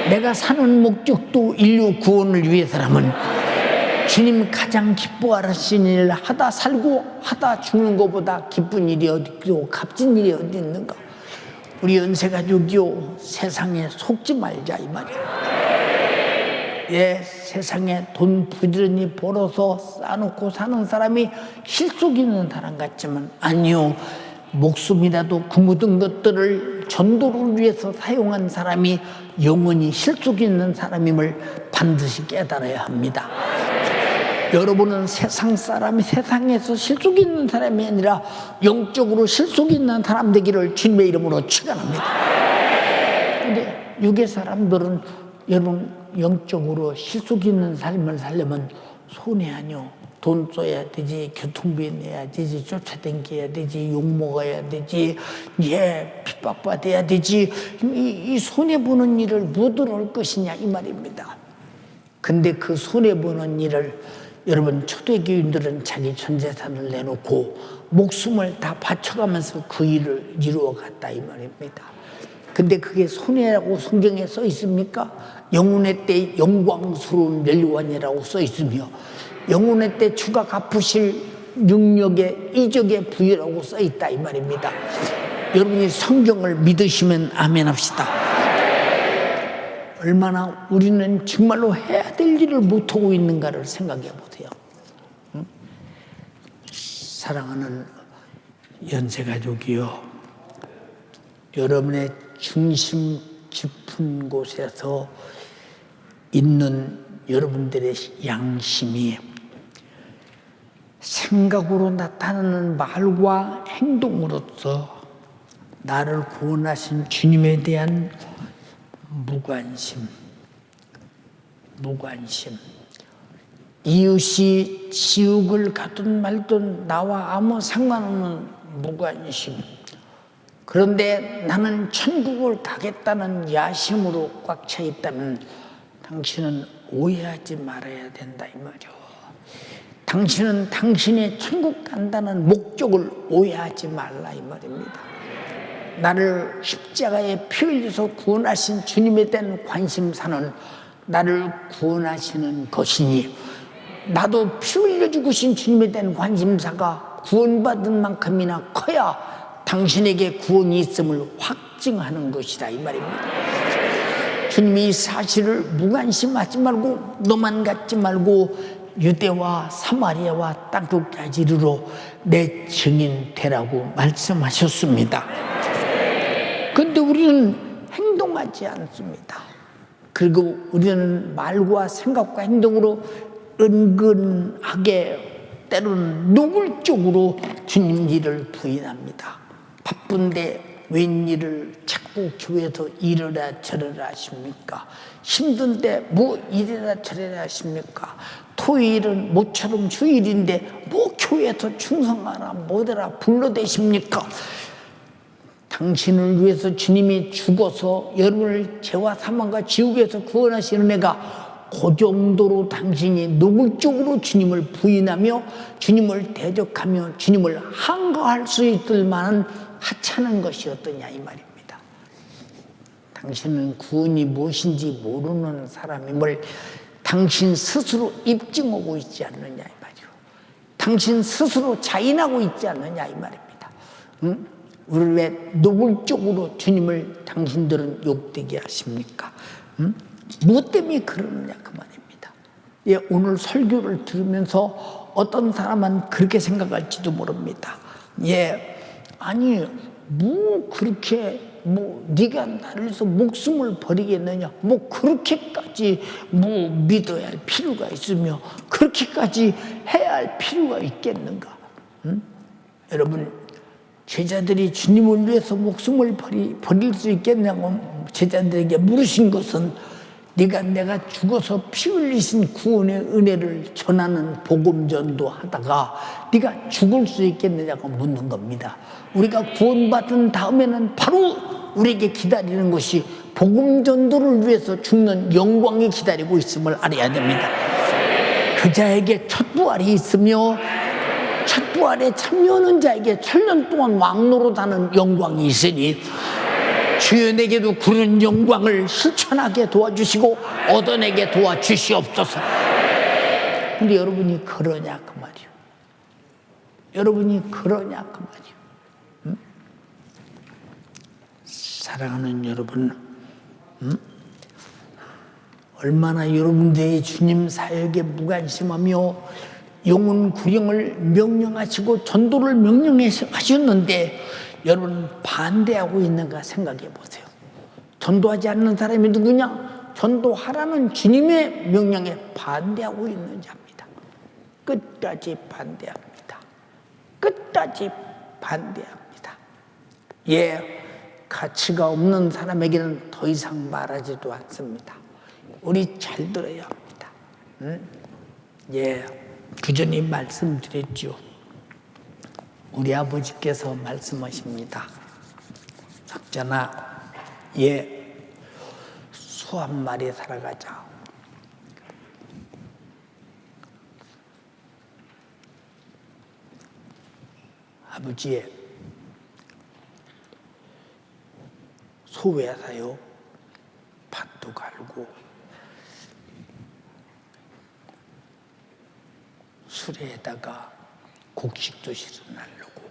내가 사는 목적도 인류 구원을 위해서라면 주님 가장 기뻐하시는 일을 하다 살고 하다 죽는 것보다 기쁜 일이 어디 있고 값진 일이 어디 있는가. 우리 연세가족이요, 세상에 속지 말자 이 말이야. 예, 세상에 돈 부지런히 벌어서 쌓아놓고 사는 사람이 실속 있는 사람 같지만 아니요, 목숨이라도 그 묻은 것들을 전도를 위해서 사용한 사람이 영원히 실속 있는 사람임을 반드시 깨달아야 합니다. 여러분은 세상 사람이 세상에서 실속 있는 사람이 아니라 영적으로 실속 있는 사람 되기를 주님의 이름으로 축원합니다. 근데 육의 사람들은 여러분 영적으로 실속 있는 삶을 살려면 손해 아니요. 돈 써야 되지, 교통비 내야 되지, 쫓아다녀야 되지, 욕먹어야 되지, 예, 핍박받아야 되지. 이 손해보는 일을 무엇으로 할 것이냐 이 말입니다. 근데 그 손해보는 일을 여러분 초대교인들은 자기 전 재산을 내놓고 목숨을 다 바쳐가면서 그 일을 이루어갔다 이 말입니다. 근데 그게 손해라고 성경에 써 있습니까? 영혼의 때 영광스러운 멸류관이라고 써 있으며, 영혼의 때 주가 갚으실 능력의 이적의 부여라고 써 있다 이 말입니다. 여러분이 성경을 믿으시면 아멘 합시다. 얼마나 우리는 정말로 해야 될 일을 못하고 있는가를 생각해 보세요. 응? 사랑하는 연세가족이요, 여러분의 중심 깊은 곳에서 있는 여러분들의 양심이 생각으로 나타나는 말과 행동으로서 나를 구원하신 주님에 대한 무관심, 이웃이 지옥을 가든 말든 나와 아무 상관없는 무관심, 그런데 나는 천국을 가겠다는 야심으로 꽉 차 있다면 당신은 오해하지 말아야 된다 이 말이요. 당신은 당신의 천국 간다는 목적을 오해하지 말라 이 말입니다. 나를 십자가에 피 흘려서 구원하신 주님에 대한 관심사는 나를 구원하시는 것이니, 나도 피 흘려 죽으신 주님에 대한 관심사가 구원받은 만큼이나 커야 당신에게 구원이 있음을 확증하는 것이다 이 말입니다. 주님이 이 사실을 무관심하지 말고 너만 갖지 말고 유대와 사마리아와 땅끝까지 이르러 내 증인 되라고 말씀하셨습니다. 그런데 우리는 행동하지 않습니다. 그리고 우리는 말과 생각과 행동으로 은근하게 때로는 노골적으로 주님 일을 부인합니다. 바쁜데 웬일을 자꾸 교회에서 이러라 저러라 하십니까? 힘든데 뭐 이래라 저래라 하십니까? 토요일은 모처럼 주일인데 뭐 교회에서 충성하라 뭐더라 불러대십니까? 당신을 위해서 주님이 죽어서 여러분을 죄와 사망과 지옥에서 구원하시는 은혜가 그 정도로 당신이 노골적으로 주님을 부인하며 주님을 대적하며 주님을 항거할 수 있을 만한 하찮은 것이었더냐 이 말입니다. 당신은 구원이 무엇인지 모르는 사람임을 당신 스스로 입증하고 있지 않느냐 이 말이요. 당신 스스로 자인하고 있지 않느냐 이 말입니다. 응? 우리 왜 노골적으로 주님을 당신들은 욕되게 하십니까? 응? 무엇 때문에 그러느냐 그 말입니다. 예, 오늘 설교를 들으면서 어떤 사람은 그렇게 생각할지도 모릅니다. 예, 아니 뭐 그렇게 뭐 네가 나를 위해서 목숨을 버리겠느냐, 뭐 그렇게까지 뭐 믿어야 할 필요가 있으며 그렇게까지 해야 할 필요가 있겠는가? 응? 여러분, 제자들이 주님을 위해서 목숨을 버릴 수 있겠냐고 제자들에게 물으신 것은 네가 내가 죽어서 피 흘리신 구원의 은혜를 전하는 복음 전도하다가 네가 죽을 수 있겠느냐고 묻는 겁니다. 우리가 구원받은 다음에는 바로 우리에게 기다리는 것이 복음 전도를 위해서 죽는 영광이 기다리고 있음을 알아야 됩니다. 그 자에게 첫 부활이 있으며 첫 부활에 참여하는 자에게 천년 동안 왕노릇하는 영광이 있으니 주여 내게도 그런 영광을 실천하게 도와주시고 얻어내게 도와주시옵소서. 근데 여러분이 그러냐 그 말이요. 여러분이 그러냐 그 말이요. 응? 사랑하는 여러분, 응? 얼마나 여러분들이 주님 사역에 무관심하며 영혼 구령을 명령하시고 전도를 명령하셨는데 여러분 반대하고 있는가 생각해 보세요. 전도하지 않는 사람이 누구냐? 전도하라는 주님의 명령에 반대하고 있는 자입니다. 끝까지 반대합니다. 끝까지 반대합니다. 예, 가치가 없는 사람에게는 더 이상 말하지도 않습니다. 우리 잘 들어야 합니다. 응? 예, 부전히 말씀드렸죠. 우리 아버지께서 말씀하십니다. 작전아, 예, 소 한 마리 살아가자. 아버지, 소 왜 사요? 밭도 갈고 수레에다가 곡식도 실어나려고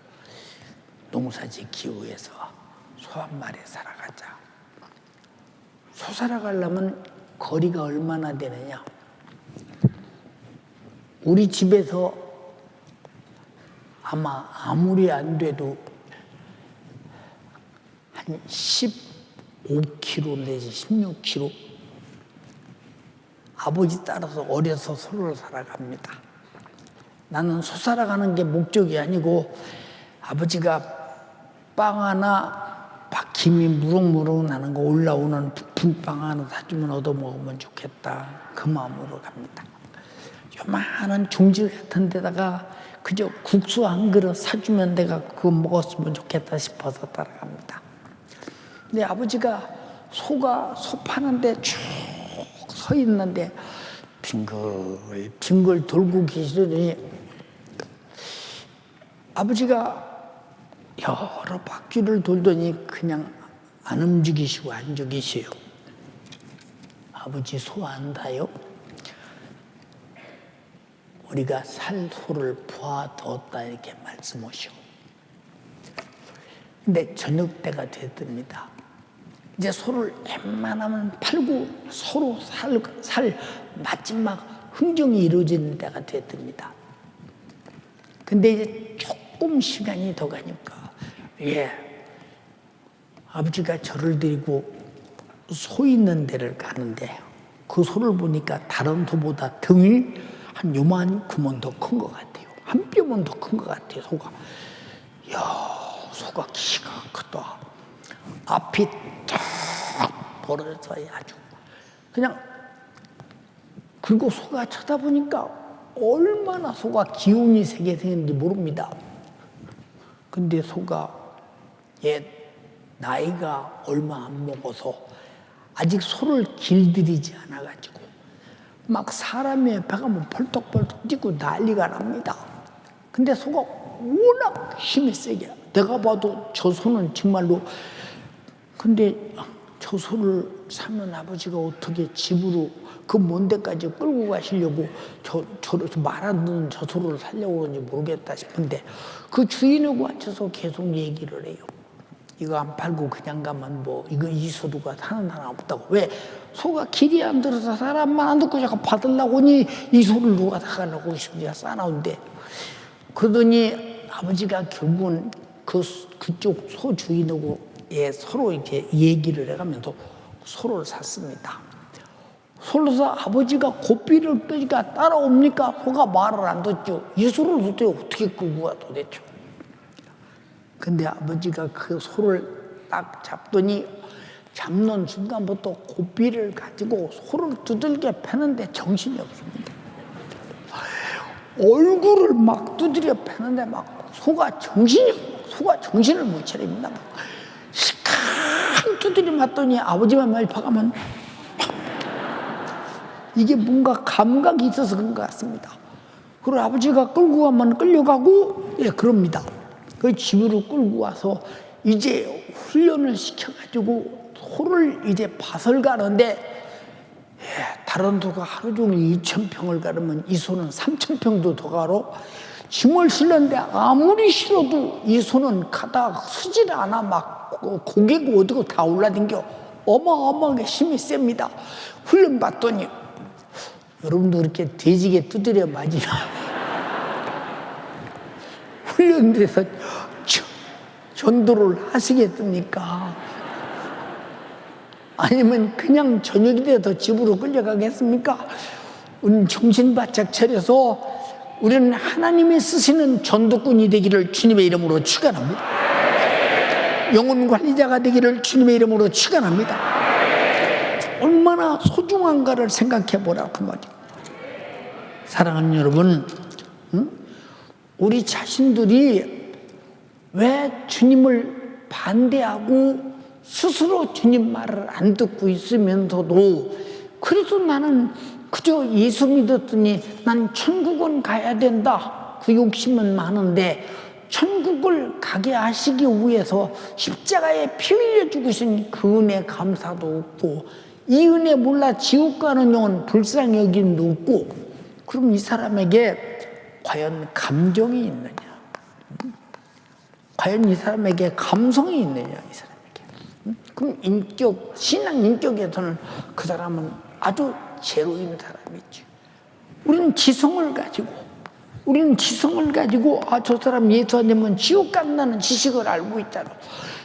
농사짓기 위해서 소 한 마리 살아가자. 소 살아가려면 거리가 얼마나 되느냐? 우리 집에서 아마 아무리 안 돼도 한 15km 내지 16km. 아버지 따라서 어려서 소를 살아갑니다. 나는 소 살아가는 게 목적이 아니고 아버지가 빵 하나 김이 무럭무럭 나는 거 올라오는 부푼 빵 하나 사주면 얻어먹으면 좋겠다. 그 마음으로 갑니다. 요만한 종질 같은 데다가 그저 국수 한 그릇 사주면 내가 그거 먹었으면 좋겠다 싶어서 따라갑니다. 근데 아버지가 소가 소 파는데 쭉 서 있는데 빙글 돌고 계시더니 아버지가 여러 바퀴를 돌더니 그냥 안 움직이시고 안 죽이세요. 아버지 소 안다요? 우리가 살 소를 부어두었다 이렇게 말씀하시고. 근데 저녁 때가 됐답니다. 이제 소를 웬만하면 팔고 서로 살 마지막 흥정이 이루어지는 때가 됐답니다. 근데 이제 조금 시간이 더 가니까 예, 아버지가 저를 데리고 소 있는 데를 가는데 그 소를 보니까 다른 소보다 등이 한 요만큼은 더 큰 것 같아요. 한 뼘은 더 큰 것 같아요, 소가. 이야, 소가 키가 크다. 앞이 딱 벌어져서 아주 그냥. 그리고 소가 쳐다보니까 얼마나 소가 기운이 세게 생겼는지 모릅니다. 근데 소가 나이가 얼마 안 먹어서 아직 소를 길들이지 않아가지고 막 사람의 옆에 가면 펄떡펄떡 뛰고 난리가 납니다. 근데 소가 워낙 힘이 세게, 내가 봐도 저 소는 정말로. 근데 저 소를 사면 아버지가 어떻게 집으로 그 먼 데까지 끌고 가시려고 저렇게 말 안 듣는 저 소를 살려고 그런지 모르겠다 싶은데 그 주인하고 앉혀서 계속 얘기를 해요. 이거 안 팔고 그냥 가면 뭐 이거 이 소두가 사는 사람 없다고. 왜? 소가 길이 안 들어서 사람만 안 듣고 자꾸 받으려고 하니 이 소를 누가 사가려고 싶은지 싸나운데 그러더니 아버지가 결국은 그쪽 소 주인하고 서로 이렇게 얘기를 해가면서 소를 샀습니다. 소를 사 아버지가 고삐를 끄니까 따라옵니까? 소가 말을 안 듣죠. 이 소를 도대체 어떻게 끌고 가 도대체. 근데 아버지가 그 소를 딱 잡더니 잡는 순간부터 고삐를 가지고 소를 두들겨 패는데 정신이 없습니다. 얼굴을 막 두드려 패는데 막 소가 정신을 못 차립니다. 시큰 두드려 맞더니 아버지만 멸파가면 이게 뭔가 감각이 있어서 그런 것 같습니다. 그리고 아버지가 끌고 가면 끌려가고 그럽니다. 그 집으로 끌고 와서 이제 훈련을 시켜가지고 소를 이제 밭을 가는데 다른 소가 하루 종일 2,000평을 가르면 이 소는 3,000평도 더 가로 짐을 실는데 아무리 실어도 이 소는 가다 서질 않아. 막 고개고 어디고 다 올라댕겨. 어마어마하게 힘이 셉니다. 훈련 받더니 여러분도 이렇게 돼지게 두드려 맞으면 훈련돼서 전도를 하시겠습니까? 아니면 그냥 저녁이 돼서 집으로 끌려가겠습니까? 우리는 정신 바짝 차려서 우리는 하나님이 쓰시는 전도꾼이 되기를 주님의 이름으로 축원합니다. 영혼 관리자가 되기를 주님의 이름으로 축원합니다. 얼마나 소중한가를 생각해 보라고 말이에요. 사랑하는 여러분, 우리 자신들이 왜 주님을 반대하고 스스로 주님 말을 안 듣고 있으면서도 그래도 나는 그저 예수 믿었더니 난 천국은 가야 된다. 그 욕심은 많은데 천국을 가게 하시기 위해서 십자가에 피 흘려 죽으신 그 은혜 감사도 없고 이 은혜 몰라 지옥 가는 영혼 불쌍히 여김도 없고 그럼 이 사람에게 과연 감정이 있느냐? 과연 이 사람에게 감성이 있느냐? 이 사람에게. 그럼 인격, 신앙 인격에서는 그 사람은 아주 제로인 사람이죠. 우리는 지성을 가지고 저 사람 예수 안 되면 지옥 간다는 지식을 알고 있잖아.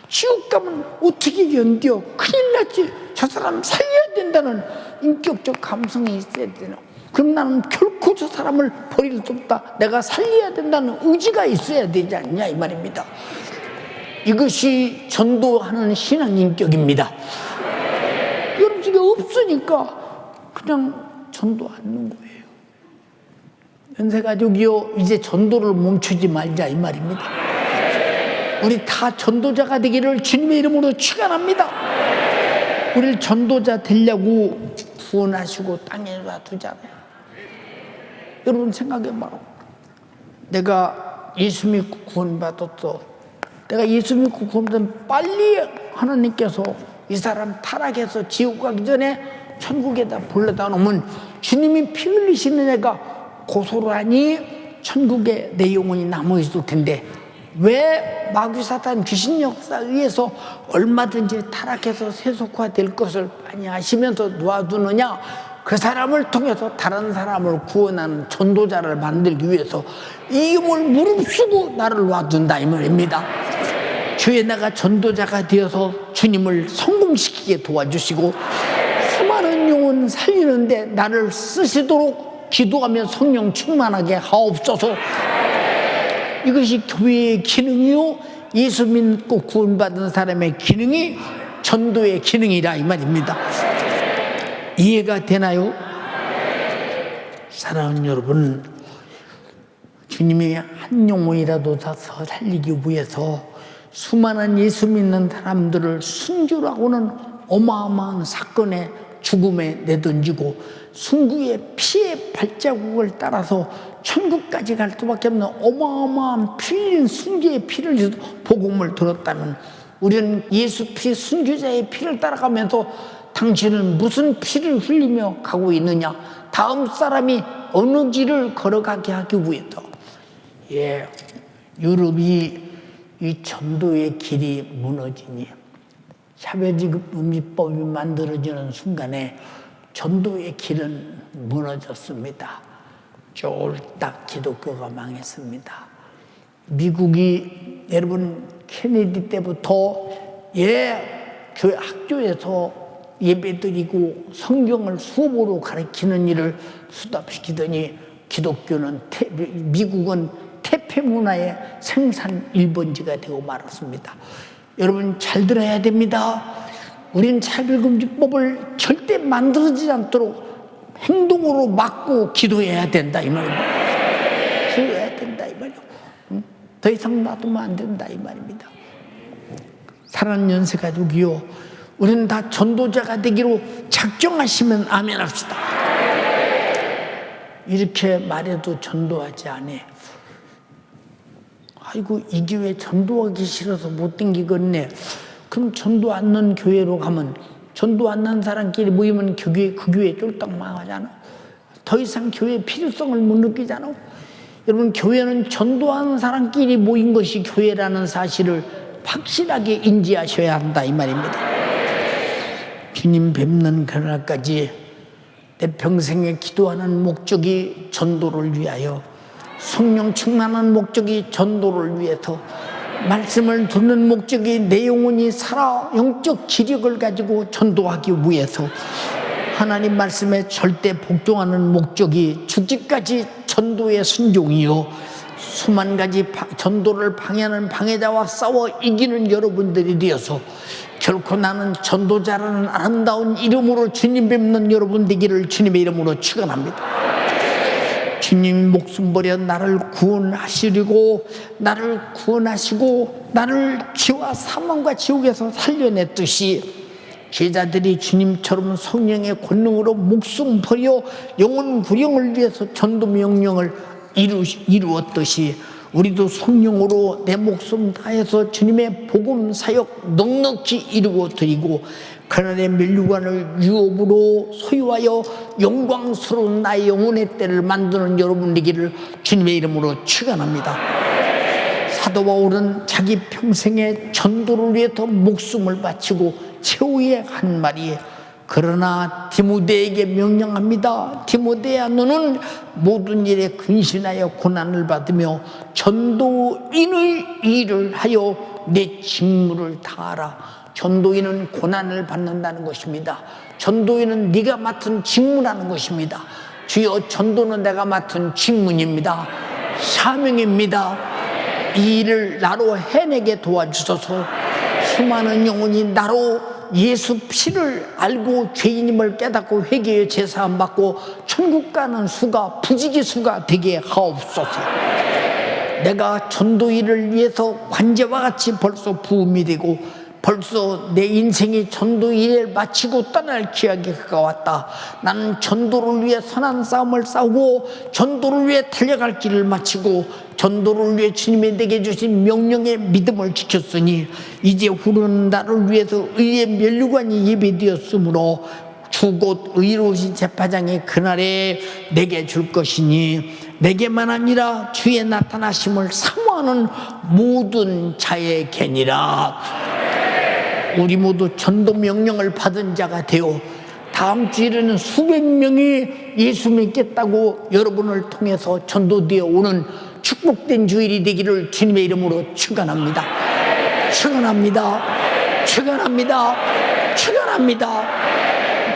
지옥 가면 어떻게 견뎌? 큰일 났지. 저 사람 살려야 된다는 인격적 감성이 있어야 되나? 그럼 나는 결코 저 사람을 버릴 수 없다. 내가 살려야 된다는 의지가 있어야 되지 않냐 이 말입니다. 이것이 전도하는 신앙 인격입니다. 여러분 속에 없으니까 그냥 전도 않는 거예요. 연세가족이요, 이제 전도를 멈추지 말자 이 말입니다. 우리 다 전도자가 되기를 주님의 이름으로 축원합니다. 우리를 전도자 되려고 구원하시고 땅에 놔두잖아요. 여러분 생각해봐. 내가 예수 믿고 구원받았어. 내가 예수 믿고 구원받으면 빨리 하나님께서 이 사람 타락해서 지옥 가기 전에 천국에다 불러다 놓으면 주님이 피 흘리시는 애가 고소를 하니 천국에 내 영혼이 남아있을 텐데 왜 마귀 사탄 귀신 역사에 의해서 얼마든지 타락해서 세속화될 것을 많이 아시면서 놓아두느냐? 그 사람을 통해서 다른 사람을 구원하는 전도자를 만들기 위해서 이 힘을 무릅쓰고 나를 놔둔다 이 말입니다. 주의 내가 전도자가 되어서 주님을 성공시키게 도와주시고 수많은 영혼 살리는데 나를 쓰시도록 기도하며 성령 충만하게 하옵소서. 이것이 교회의 기능이요, 예수 믿고 구원받은 사람의 기능이 전도의 기능이라 이 말입니다. 이해가 되나요? 사랑하는 여러분, 주님이 한 영혼이라도 더 살리기 위해서 수많은 예수 믿는 사람들을 순교라고는 어마어마한 사건에 죽음에 내던지고 순구의 피의 발자국을 따라서 천국까지 갈 수밖에 없는 어마어마한 피 흘린 순교의 피를 복음을 들었다면 우리는 예수 피 순교자의 피를 따라가면서 당신은 무슨 피를 흘리며 가고 있느냐? 다음 사람이 어느 길을 걸어가게 하기 위해서. 예, 유럽이 이 전도의 길이 무너지니 차별금지법이 만들어지는 순간에 전도의 길은 무너졌습니다. 쫄딱 기독교가 망했습니다. 미국이 여러분 케네디 때부터 교회 학교에서 예배드리고 성경을 수업으로 가르치는 일을 수답시키더니 기독교는 미국은 태폐 문화의 생산 1번지가 되고 말았습니다. 여러분 잘 들어야 됩니다. 우리는 차별금지법을 절대 만들어지지 않도록 행동으로 막고 기도해야 된다 이 말입니다. 기도해야 된다 이 말이요. 더 이상 놔두면 안 된다 이 말입니다. 사랑하는 연세가족이요, 우리는 다 전도자가 되기로 작정하시면 아멘 합시다. 이렇게 말해도 전도하지 않아. 아이고 이 교회 전도하기 싫어서 못 댕기겠네. 그럼 전도 안 넣은 교회로 가면, 전도 안 넣은 사람끼리 모이면 그 교회 쫄딱 망하잖아. 더 이상 교회의 필요성을 못 느끼잖아. 여러분 교회는 전도하는 사람끼리 모인 것이 교회라는 사실을 확실하게 인지하셔야 한다 이 말입니다. 주님 뵙는 그날까지 내 평생에 기도하는 목적이 전도를 위하여, 성령 충만한 목적이 전도를 위해서, 말씀을 듣는 목적이 내 영혼이 살아 영적 기력을 가지고 전도하기 위해서, 하나님 말씀에 절대 복종하는 목적이 죽기까지 전도의 순종이요, 수만 가지 전도를 방해하는 방해자와 싸워 이기는 여러분들이 되어서 결코 나는 전도자라는 아름다운 이름으로 주님 뵙는 여러분 되기를 주님의 이름으로 축원합니다. 주님 목숨 버려 나를 구원하시려고, 나를 구원하시고 나를 죄와 사망과 지옥에서 살려냈듯이 제자들이 주님처럼 성령의 권능으로 목숨 버려 영혼 구령을 위해서 전도 명령을 이루었듯이 우리도 성령으로 내 목숨 다해서 주님의 복음 사역 넉넉히 이루어 드리고 그날의 면류관을 유업으로 소유하여 영광스러운 나의 영혼의 때를 만드는 여러분 되기를 주님의 이름으로 축원합니다. 사도 바울은 자기 평생의 전도를 위해서 목숨을 바치고 최후의 한 말이, 그러나 디모데에게 명령합니다. 디모데야, 너는 모든 일에 근신하여 고난을 받으며 전도인의 일을 하여 내 직무를 다하라. 전도인은 고난을 받는다는 것입니다. 전도인은 네가 맡은 직무라는 것입니다. 주여, 전도는 내가 맡은 직무입니다. 사명입니다. 이 일을 나로 해내게 도와주소서. 수많은 영혼이 나로 예수 피를 알고 죄인임을 깨닫고 회개의 제사함 받고 천국 가는 수가 부지기수가 되게 하옵소서. 내가 전도 일을 위해서 관제와 같이 벌써 부음이 되고 벌써 내 인생이 전도 일을 마치고 떠날 기약이 가까웠다. 나는 전도를 위해 선한 싸움을 싸우고 전도를 위해 달려갈 길을 마치고 전도를 위해 주님이 내게 주신 명령의 믿음을 지켰으니 이제 후는 나를 위해서 의의 면류관이 예배되었으므로 주 곧 의로우신 재판장이 그날에 내게 줄 것이니 내게만 아니라 주의 나타나심을 사모하는 모든 자에게니라. 우리 모두 전도 명령을 받은 자가 되어 다음 주일에는 수백 명이 예수 믿겠다고 여러분을 통해서 전도되어 오는 축복된 주일이 되기를 주님의 이름으로 축원합니다. 축원합니다. 축원합니다. 축원합니다.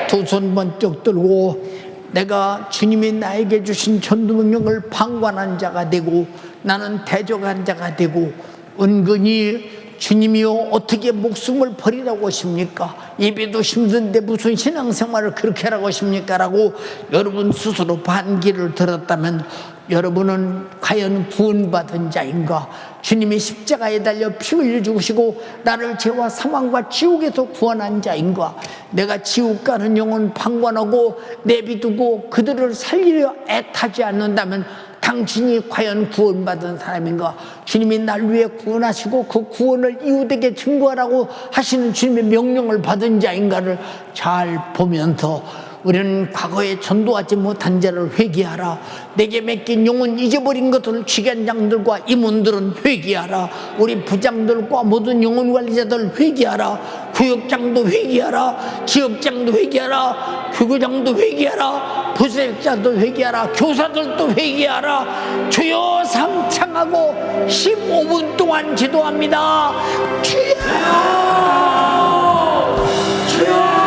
두 손 번쩍 들고 내가 주님이 나에게 주신 전도 명령을 방관한 자가 되고 나는 대적한 자가 되고, 은근히 주님이요 어떻게 목숨을 버리라고 하십니까? 예배도 힘든데 무슨 신앙생활을 그렇게 하라고 하십니까? 라고 여러분 스스로 반기를 들었다면 여러분은 과연 구원받은 자인가? 주님이 십자가에 달려 피 흘려 죽으시고 나를 죄와 사망과 지옥에서 구원한 자인가? 내가 지옥 가는 영혼 방관하고 내비두고 그들을 살리려 애타지 않는다면 당신이 과연 구원받은 사람인가? 주님이 날 위해 구원하시고 그 구원을 이웃에게 증거하라고 하시는 주님의 명령을 받은 자인가를 잘 보면서 우리는 과거에 전도하지 못한 자를 회개하라. 내게 맡긴 영혼 잊어버린 것을 주관장들과 임원들은 회개하라. 우리 부장들과 모든 영혼 관리자들 회개하라. 구역장도 회개하라. 지역장도 회개하라. 교구장도 회개하라. 부사역자도 회개하라. 교사들도 회개하라. 주여 삼창하고 15분 동안 기도합니다. 주여, 주여.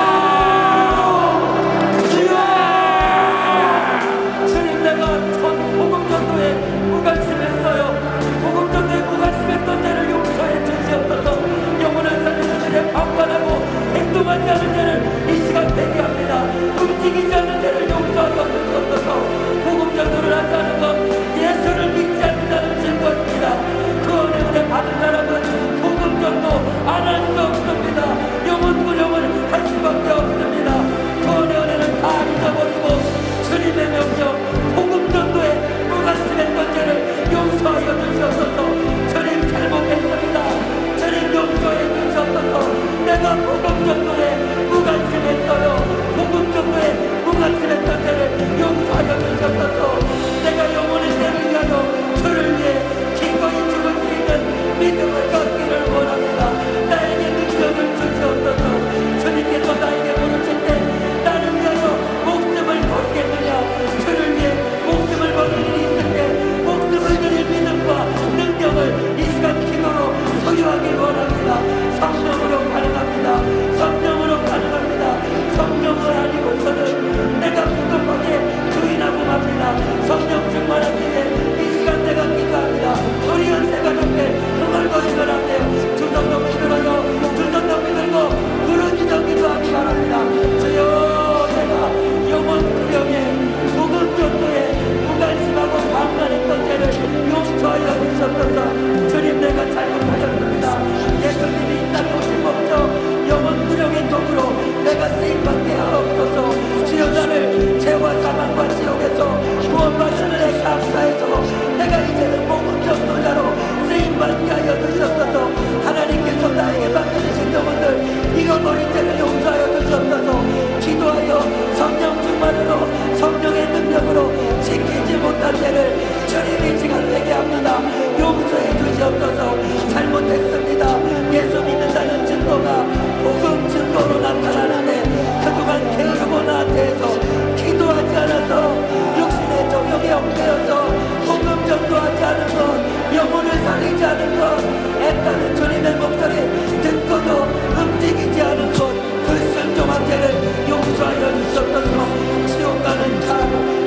행동하지 않은 자를 이 시간 회개합니다. 움직이지 않는 자를 용서하여 주옵소서. 복음 전도를 하지 않은 것, 예수를 믿지 않는다는 증거입니다. 그 은혜 받은 사람은 복음 전도 안 할 수 없습니다. 영혼 구령을 할 수밖에 없습니다. 그 은혜는 다 잊어버리고 주님의 명령 복음 전도에 무관심했던 죄를 용서하여 주시옵소서. 주님 잘못했습니다. 주님 용서해 주시옵소서. 내가 복음 전도에 무관심했어요. 복음 전도에 무관심했던 죄를 용서하여 주셨소서. 내가 영혼의 죄를 위하여 주를 위해 기꺼이 죽을 수 있는 믿음을 갖기를 원합니다. 나에게 능력을 주시옵소서. 주님께서 나에게 부르실 때 나를 위하여 목숨을 버리겠느냐, 주를 위해 목숨을 버릴 일이 있을 때 목숨을 드릴 믿음과 능력을 이 시간 기도로 소유하길 원합니다. 성령으로 가능합니다. 성령으로 가능합니다. 성령을 알리고서는 내가 부족하게 주인하고 맙니다. 성령 충만한 뒤에 이 시간 내가 기도합니다. 우리 연세 가족들 흥얼거리면 안 돼요. 두 손 높이 들어요. 두 손 높이 들고 부르짖어 기도하기 바랍니다. 주여, 내가 영혼 구령에 복음 전도에 무관심하고 방관했던 죄를 용서하여 주셨소서. 주님, 내가 잘못하였습니다. 예수님이 이 땅에 오신 목적 영혼 구령의 도구로 내가 쓰임받게 하옵소서. 주여, 나를 죄와 사망과 지옥에서 구원받은 은혜 감사해서 내가 이제는 복음 전도자로 쓰임받게 하여 주셨소서. 하나님께서 나에게 맡겨주신 영혼들 잃어버린 죄를 용서하여 주셨소서. 기도하여 성령 충만으로 성령의 능력으로 지키지 못한 죄를 주님이 지금 회개합니다. 용서해 주시옵소서. 잘못했습니다. 예수 믿는다는 증거가 복음 증거로 나타나는데 그동안 게으르고 나한테서 기도하지 않아서 육신의 정욕에 얽매여서 복음 전도하지 않은 것, 영혼을 살리지 않은 것, 애타는 주님의 목소리 듣고도 움직이지 않은 것, 불순종한 죄를 용서하여 주셨소서. 지옥 가는 자,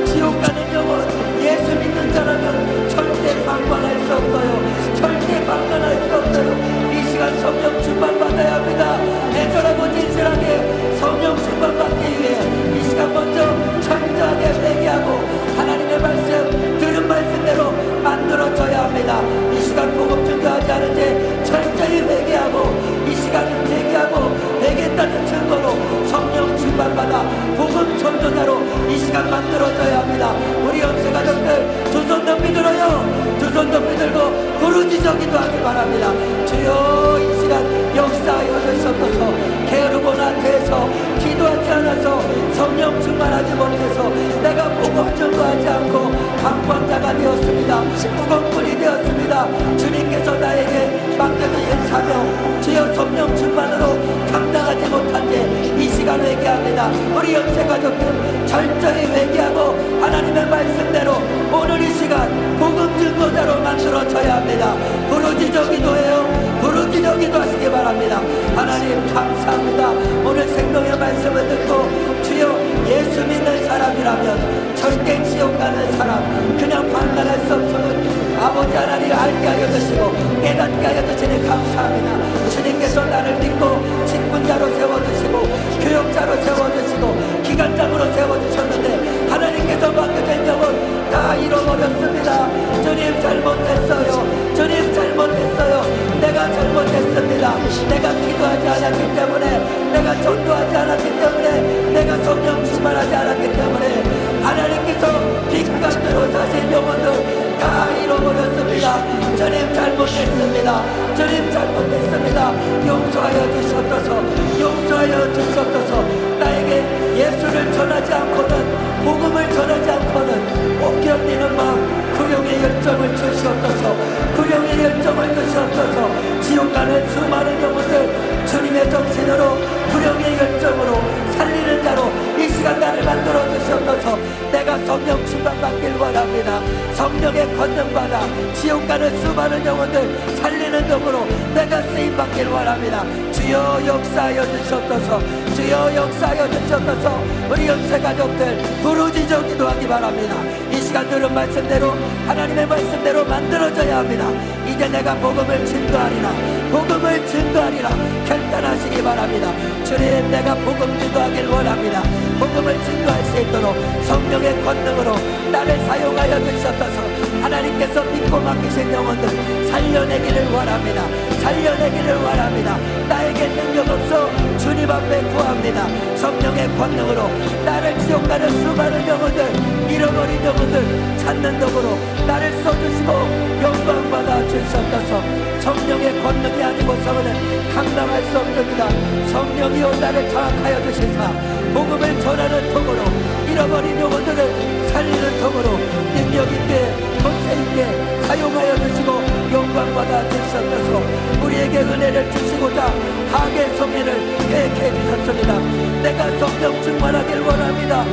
지옥 가는 영혼, 예수 믿는 자라면 절대 방관할 수 없어요. 절대 방관할 수 없어요. 이 시간 성령 충만 받아야 합니다. 애절하고 진실하게 성령 충만 받기 위해 이 시간 먼저 철저하게 회개하고 하나님의 말씀, 들은 말씀대로 만들어져야 합니다. 이 시간 복음 증거하지 않은 죄 철저히 회개하고 이 시간은 회개하고 회개했다는 증거로 성령 충만받아 복음 전도자로 이 시간 만들어져야 합니다. 우리 연세 가족들 두 손 높이 들어요. 두 손 높이 들고 부르짖어 기도하기 바랍니다. 주여, 이 시간 역사하여 주시옵소서. 게으르고 나태해서 기도하지 않아서 성령 충만하지 못해서 내가 복음 전도하지 않고 방관자가 되었습니다. 무겁꾼이 되었습니다. 주님께서 나에게 맡겨주신 사명, 주여 성령 충만으로 감당하지 못한 죄 이 시간 회개합니다. 우리 연세 가족들 철저히 회개하고 하나님의 말씀대로 오늘 이 시간 복음 증거자로 만들어져야 합니다. 부르짖어 기도해요. 부르짖어 기도하시기 바랍니다. 하나님 감사합니다. 오늘 생명의 말씀을 듣고 주여, 예수 믿는 사람이라면 절대 지옥 가는 사람, 그냥 판단할 수 없음은 아버지 하나님을 알게 하여 주시고 깨닫게 하여 주시니 감사합니다. 주님께서 나를 믿고 직분자로 세워주시고 교역자로 세워주시고 기관장으로 세워주셨는데 하나님께서 맡겨진 영혼 다 잃어버렸습니다. 주님 잘못했어요. 주님 잘못했어요. 내가 잘못했습니다. 내가 기도하지 않았기 때문에, 내가 전도하지 않았기 때문에, 내가 성령 충만하지 않았기 때문에 하나님께서 빛같도록 사신 영혼들 잘못했습니다. 주님 잘못했습니다. 용서하여 주시옵소서. 용서하여 주시옵소서. 나에게 예수를 전하지 않고는, 복음을 전하지 않고는 못 견디는 마음, 구령의 열정을 주시옵소서. 구령의 열정을 주시옵소서. 지옥 가는 수많은 영혼들 주님의 정신으로, 구령의 열정으로 살리는 자로 이 시간 나를 만들어 주시옵소서. 내가 성령 충만받길 원합니다. 성령의 권능받아 지옥 가는 수많은 영혼들 살리는 영으로 내가 쓰임받길 원합니다. 주여 역사하여 주시옵소서. 주여 역사하여 주시옵소서. 우리 연세 가족들 부르짖어 기도하기 바랍니다. 이 시간 들은 말씀대로, 하나님의 말씀대로 만들어져야 합니다. 이제 내가 복음을 증거하리라, 복음을 증거하리라 결단하시기 바랍니다. 주님, 내가 복음 증거하길 원합니다. 복음을 증거할 수 있도록 성령의 권능으로 나를 사용하여 주시옵소서. 하나님께서 믿고 맡기신 영혼들 살려내기를 원합니다. 살려내기를 원합니다. 나에게 능력 없어 주님 앞에 구합니다. 성령의 권능으로 나를 지옥 가는 수많은 영혼들, 잃어버린 영혼들 찾는 도구로 나를 써주시고 영광받아 주시옵소서. 성령의 권능이 아니고서는 감당할 수 없습니다. 성령이여 나를 장악하여 주시사 복음을 전하는 통으로 잃어버린 영혼들을 살리는 통으로 능력 있게 권세 있게 사용하여 주시고 영광받아 주시옵소서. 우리에게 은혜를 주시고자 하게 성회를 계획해 주셨습니다. 내가 성령 충만하길 원합니다.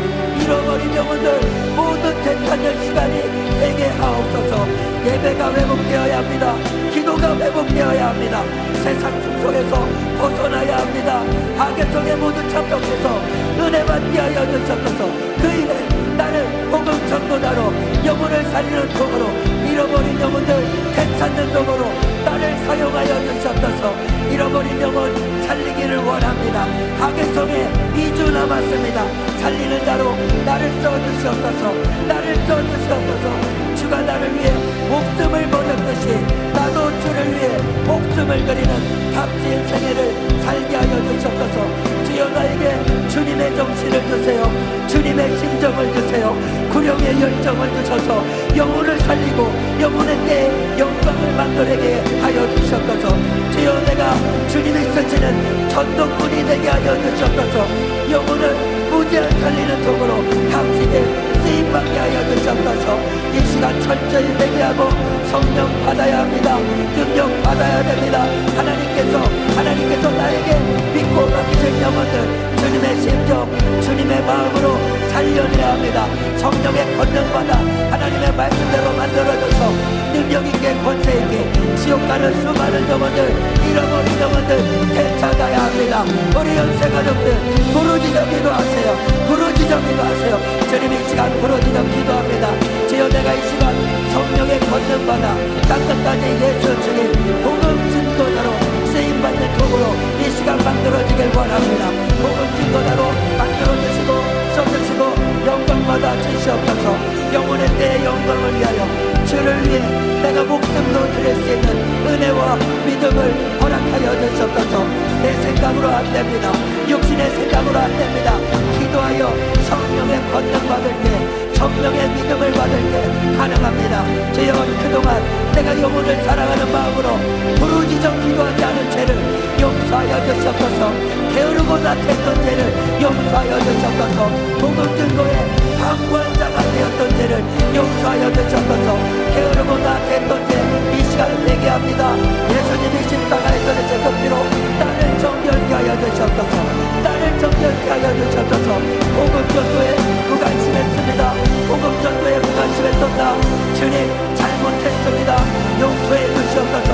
잃어버린 영혼들 모두 되찾는 시간이 되게 하옵소서. 예배가 회복되어야 합니다. 기도가 회복되어야 합니다. 세상 풍속에서 벗어나야 합니다. 하계성에 모두 참석해서 은혜 받게 하여 주시옵소서. 그 일에 나를 복음 전도자로 영혼을 살리는 통으로 잃어버린 영혼들 되찾는 통으로 나를 사용하여 주시옵소서. 잃어버린 영혼 살리기를 원합니다. 하계성에 2주 남았습니다. 살리는 자로 나를 써주시옵소서. 나를 써주시옵소서. 주가 나를 위해 목숨을 버렸듯이 나도 주를 위해 목숨을 드리는 값진 생애를 살게 하여 주시옵소서. 주여 나에게 주님의 정신을 주세요. 주님의 심정을 주세요. 구령의 열정을 주셔서 영혼을 살리고 영혼의 때에 영광을 만들게 하여 주시옵소서. 주여 내가 주님이 쓰시는 전도꾼이 되게 하여 주시옵소서. 영혼을 무제한 살리는 통으로 값지게 쓰임받게 하여 주시옵소서. 이 시간 철저히 회개하고 성령 받아야 합니다. 능력 받아야 됩니다. 하나님께서 나에게 믿고 맡기신 영혼들 주님의 심정, 주님의 마음으로 살려내야 합니다. 성령의 권능받아 하나님의 말씀대로 만들어져서 능력있게 권세있게 지옥 가는 수많은 영혼들, 잃어버린 영혼들 되찾아야 합니다. 우리 연세가족들 부르짖어 기도하세요. 부르짖어 기도하세요. 주님 이 시간 부르짖어 기도합니다. 주여 내가 이 시간 성령의 권능받아 땅끝까지 예수 주님 복음 증거자로 쓰임받는 통으로 이 시간 만들어지길 원합니다. 복음 증거자로 만들어주시고 써주시고 영광받아 주시옵소서. 영혼의 때의 영광을 위하여 주를 위해 내가 목숨도 드릴 수 있는 은혜와 믿음을 허락하여 주시옵소서. 내 생각으로 안 됩니다. 육신의 생각으로 안 됩니다. 기도하여 성령의 권능 받을 때, 성령의 믿음을 받을 때 가능합니다. 주여 그동안 내가 영혼을 사랑하는 마음으로 부르짖어 기도하지 않은 죄를 용서하여 주시옵소서. 게으르고 나태했던 죄를 용서하여 주시옵소서. 복음 증거에 방구한 자가 되었던 죄를 용서하여 주시옵소서. 게으르고 나태했던 죄 이 시간을 회개합니다. 예수님이 십자가에서 내 죄값비로 나를 정결케 하여 주시옵소서. 나를 정결케 하여 주시옵소서. 복음 전도에 무관심했습니다. 복음 전도에 무관심했었다. 주님 잘못했습니다. 용서해 주시옵소서.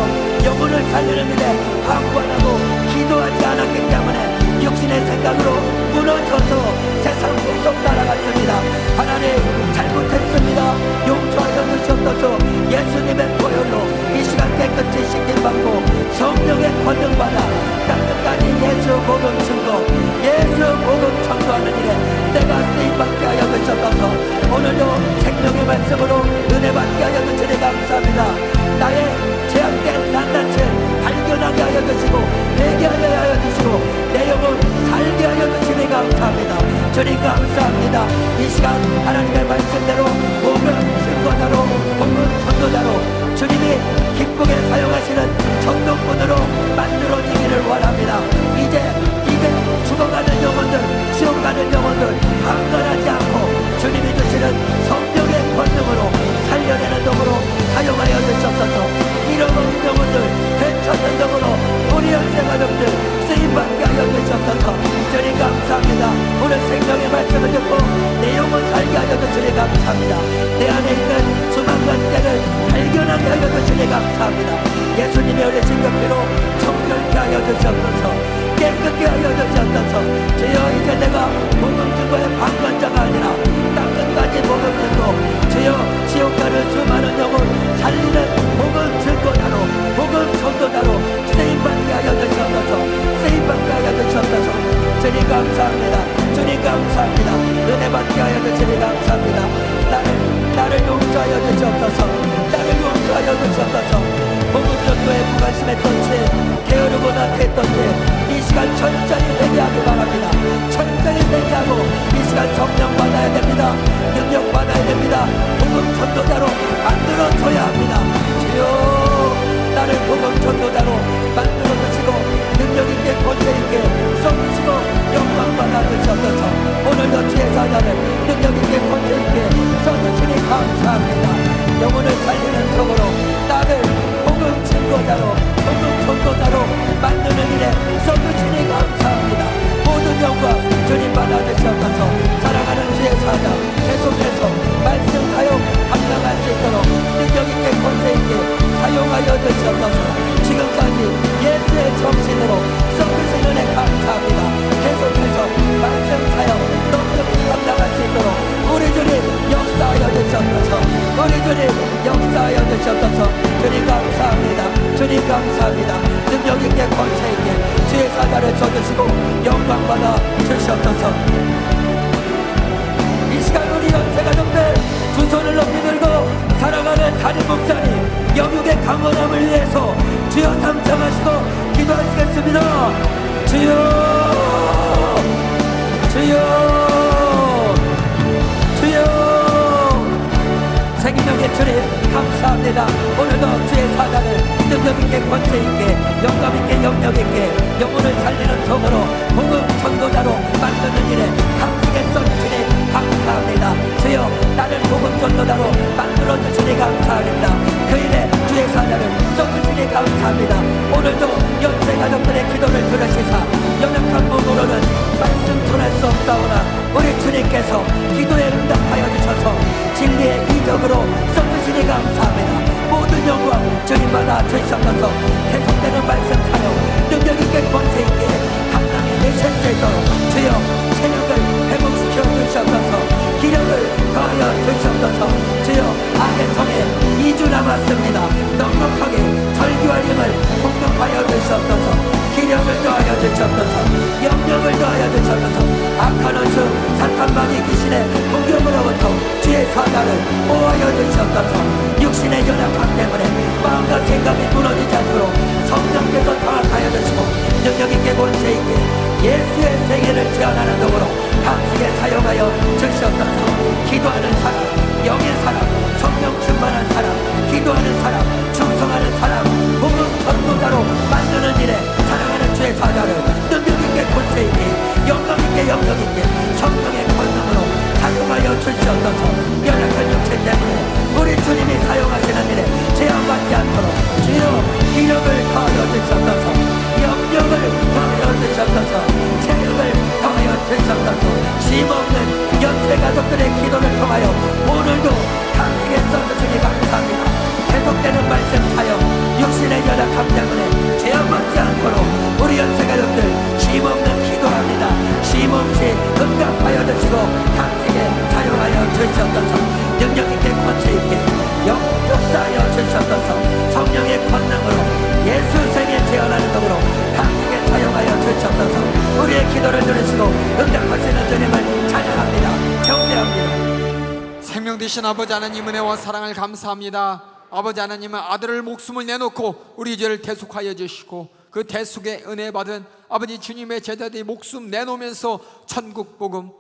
영혼을 살리는 일에 방관하고 기도하지 않았기 때문에 육신의 생각으로 무너져서 세상 풍속 따라갔습니다. 하나님 잘못했습니다. 용서하여 주시옵소서. 예수님의 보혈로 이 시간 깨끗이 씻김받고 성령의 권능받아 땅끝까지 예수 복음 증거, 예수 복음 전도하는 일에 내가 쓰임받게 하여 주시옵소서. 오늘도 생명의 말씀으로 은혜 받게 하여 주시니 감사합니다. 나의 제약된 낱낱을 발견하게 하여 주시고 회개하게 하여 주시고 내 영혼 살게 하여 주시니 감사합니다. 주님 감사합니다. 이 시간 하나님의 말씀대로 복음 증거자로 복음 전도자로 주님이 기쁘게 사용하여 원합니다. 이제 죽어가는 영혼들, 지옥 가는 영혼들 강건하지 않고 주님이 주시는 성령의 권능으로 살려내는 도구로 사용하여 주시옵소서. 잃어버린 영혼들 되찾는 도구로 우리 현생 가족들 쓰임받게 하여 주시옵소서. 주님 감사합니다. 오늘 생명의 말씀을 듣고 내 영혼 살게 하여 주시니 감사합니다. 내 안에 있는 수많은 때를 발견하게 하여 주시니 감사합니다. 예수님의 어리신 그 피로 정결케 하여 주시옵소서. 깨끗게 하여 주시옵소서. 주여 이제 내가 복음 증거의 방관자가 아니라 땅끝까지 복음 증거, 주여 지옥 가는 수많은 영혼 살리는 복음 증거자로, 복음 전도자로 쓰임받게 하여 주시옵소서. 쓰임받게 하여 주시옵소서. 주님 감사합니다. 주님 감사합니다. 은혜 받게 하여 주시니 감사합니다. 나를 용서하여 주시옵소서. 나를 용서하여 주시옵소서. 복음 전도에 무관심했던 채 게으르고 낙했던 채 이 시간 철저히 회개하기 바랍니다. 철저히 회개하고 이 시간 성령 받아야 됩니다. 능력 받아야 됩니다. 복음 전도자로 만들어줘야 합니다. 주여 나를 복음 전도자로 만들어주시고 능력있게 권세있게 써주시고 영광 받아주시옵소서. 오늘도 주의 사자를 능력있게 권세있게 써주시니 감사합니다. 영혼을 살리는 턱으로 나를 복음 증거자로, 복음 전도자로 만드는 일에 써주시니 감사합니다. 모든 영광 주님 받아주시옵소서. 사랑하는 주의 사자 계속해서 말씀 사용 감당할 수 있도록 능력있게 권세있게 사용하여 주시옵소서. 지금까지 예수의 정신으로 써주신 은혜 감사합니다. 계속해서 말씀 사용 넉넉히 감당할 수 있도록 우리 주님 역사하여 주시옵소서. 우리 주님 역사하여 주시옵소서. 주님 감사합니다. 주님 감사합니다. 능력있게 권세있게 주의 사자를 써주시고 영광받아 주시옵소서. 이 시간 우리 연세가족들 두 손을 높이 들고 사랑하는 담임 목사님 영육의 강건함을 위해서 주여 삼창하시고 기도하시겠습니다. 주여 주여 생명의 주님 감사합니다. 오늘도 주의 사자를 능력있게 권세있게 영감있게 영역있게 영혼을 살리는 덕으로 복음 전도자로 만드는 일에 감사하게 써주시니 감사합니다. 주여 나를 복음 전도자로 만들어주시니 감사합니다. 그 일에 주의 사자를 써주시니 감사합니다. 오늘도 연세 가족들의 기도를 들으시사 연약한 몸으로는 말씀 전할 수 없사오나 우리 주님께서 기도에 응답하여 주셔서 진리의 이적으로 써주시니 감사합니다. 모든 영광 주님마다 주시옵소서. 계속되는 말씀 사용 능력있게 권세있게 감당해 내실 수 있도록 주여 체력을 회복시켜 주시옵소서. 기력을 더하여 주시옵소서. 주여 악의 성에 2주 남았습니다. 넉넉하게 절기와 힘을 공급하여 주시옵소서. 기력을 더하여 주시옵소서. 영력을 더하여 주시옵소서. 악한 원수 사탄마귀 귀신의 공격으로부터 주의 사자를 보호하여 주시옵소서. 육신의 연약함 때문에 마음과 생각이 무너지지 않도록 성령께서 장악하여 주시고 능력있게 권세있게 예수의 생애를 제한하는 도구로 감식에 사용하여 주시옵소서. 기도하는 사람, 영의 사람, 성령 충만한 사람, 기도하는 사람, 충성하는 사람, 복음 전도자로 만드는 일에 사랑하는 주의 사자를 능력있게 권세있게 영광있게 영역있게 성령의 권능으로 사용하여 주시옵소서. 연약한 육체 때문에 우리 주님이 사용하시는 일에 제한받지 않도록 주여 기력을 더하여 주시옵소서. 영력을 더하여 주시옵소서. 체력을 더하여 주시옵소서. 쉼없는 연세 가족들의 기도를 통하여 오늘도 감격에 써주시니 감사합니다. 계속되는 말씀 사용 육신의 연약함 때문에 제한받지 않도록 우리 연세 가족들 쉼없는 기도합니다. 쉼없이 응답하여 주시고 감격에 사용하여 주시옵소서. 능력있게 권세있게 역사하여 주시옵소서. 성령의 권능으로 예수 생에 재현하는 도구로 감격에 사용하여 주시옵소서. 우리의 기도를 들으시고 응답하시는 주님을 찬양합니다. 경배합니다. 생명 되신 아버지 하나님 은혜와 사랑을 감사합니다. 아버지 하나님은 아들을 목숨을 내놓고 우리 죄를 대속하여 주시고 그 대속의 은혜 받은 아버지 주님의 제자들이 목숨 내놓으면서 천국 복음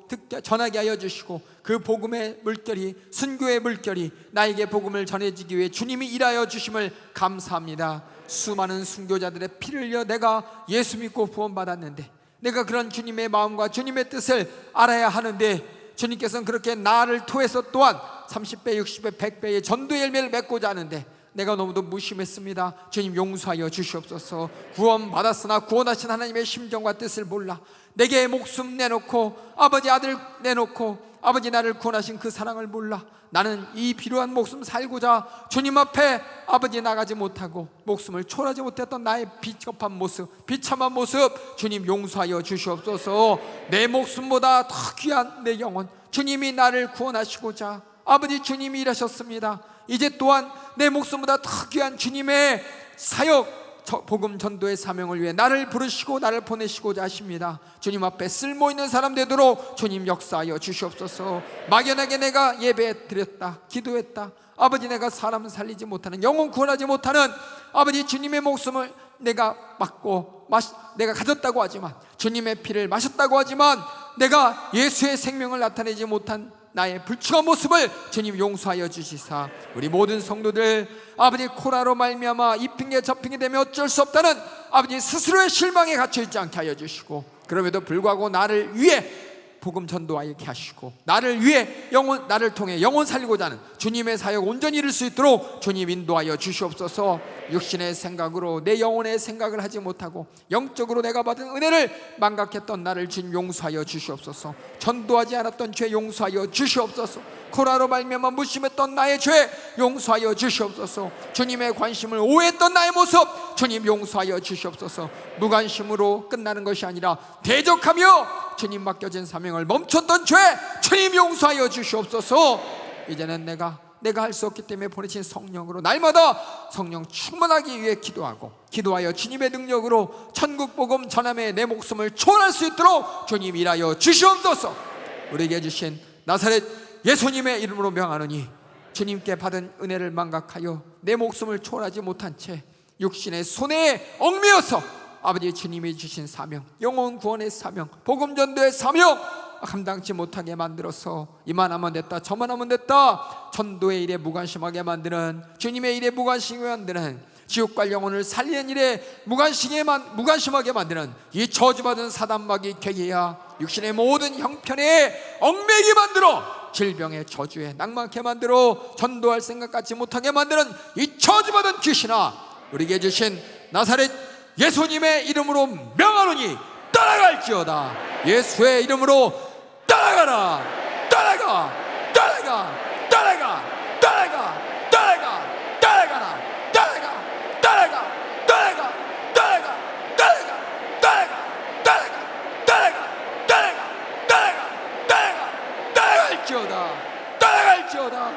전하게 하여 주시고 그 복음의 물결이 순교의 물결이 나에게 복음을 전해지기 위해 주님이 일하여 주심을 감사합니다. 수많은 순교자들의 피를 흘려 내가 예수 믿고 구원받았는데, 내가 그런 주님의 마음과 주님의 뜻을 알아야 하는데, 주님께서는 그렇게 나를 통해서 또한 30배, 60배, 100배의 전도의 열매를 맺고자 하는데 내가 너무도 무심했습니다. 주님 용서하여 주시옵소서. 구원받았으나 구원하신 하나님의 심정과 뜻을 몰라 내게 목숨 내놓고 아버지 아들 내놓고 아버지 나를 구원하신 그 사랑을 몰라 나는 이 필요한 목숨 살고자 주님 앞에 아버지 나가지 못하고 목숨을 초월하지 못했던 나의 비겁한 모습, 비참한 모습 주님 용서하여 주시옵소서. 내 목숨보다 더 귀한 내 영혼, 주님이 나를 구원하시고자 아버지 주님이 일하셨습니다. 이제 또한 내 목숨보다 더 귀한 주님의 사역, 복음 전도의 사명을 위해 나를 부르시고 나를 보내시고자 하십니다. 주님 앞에 쓸모있는 사람 되도록 주님 역사하여 주시옵소서. 막연하게 내가 예배 드렸다, 기도했다, 아버지 내가 사람을 살리지 못하는, 영혼 구원하지 못하는 아버지 주님의 목숨을 내가 맞고 내가 가졌다고 하지만, 주님의 피를 마셨다고 하지만 내가 예수의 생명을 나타내지 못한 나의 불충한 모습을 주님 용서하여 주시사 우리 모든 성도들 아버지 코로나로 말미암아 이 핑계 저 핑계 되면 어쩔 수 없다는 아버지 스스로의 실망에 갇혀있지 않게 하여 주시고, 그럼에도 불구하고 나를 위해 복음 전도하게 하시고 나를 위해 나를 통해 영혼 살리고자 하는 주님의 사역 온전히 이룰 수 있도록 주님 인도하여 주시옵소서. 육신의 생각으로 내 영혼의 생각을 하지 못하고 영적으로 내가 받은 은혜를 망각했던 나를 주님 용서하여 주시옵소서. 전도하지 않았던 죄 용서하여 주시옵소서. 코로나로 말미암아 무심했던 나의 죄 용서하여 주시옵소서. 주님의 관심을 오해했던 나의 모습 주님 용서하여 주시옵소서. 무관심으로 끝나는 것이 아니라 대적하며 주님 맡겨진 사명을 멈췄던 죄 주님 용서하여 주시옵소서. 이제는 내가 할 수 없기 때문에 보내신 성령으로 날마다 성령 충만하기 위해 기도하여 주님의 능력으로 천국 복음 전함에 내 목숨을 초월할 수 있도록 주님 일하여 주시옵소서. 우리에게 주신 나사렛 예수님의 이름으로 명하노니 주님께 받은 은혜를 망각하여 내 목숨을 초월하지 못한 채 육신의 손에 얽매여서 아버지 주님이 주신 사명, 영혼 구원의 사명, 복음 전도의 사명 감당치 못하게 만들어서 이만하면 됐다 저만하면 됐다 전도의 일에 무관심하게 만드는, 주님의 일에 무관심하게 만드는, 지옥과 영혼을 살리는 일에 무관심하게 만드는 이 저주받은 사단마귀 괴계야 육신의 모든 형편에 얽매이게 만들어 질병의 저주에 낭만케 만들어 전도할 생각 갖지 못하게 만드는 이 저주받은 귀신아, 우리에게 주신 나사렛 예수님의 이름으로 명하노니 떠나갈지어다. 예수의 이름으로 떠나가라. 떠나가. 떠나가. 떠나가. 떠나가. 떠나가. 떠나가라. 떠나가. 떠나가. 떠나가. 떠나가. 떠나가. 떠나가. 떠나가. 떠나가. 떠나가. 떠나가. 떠나가. 떠나갈지어다. 떠나갈지어다.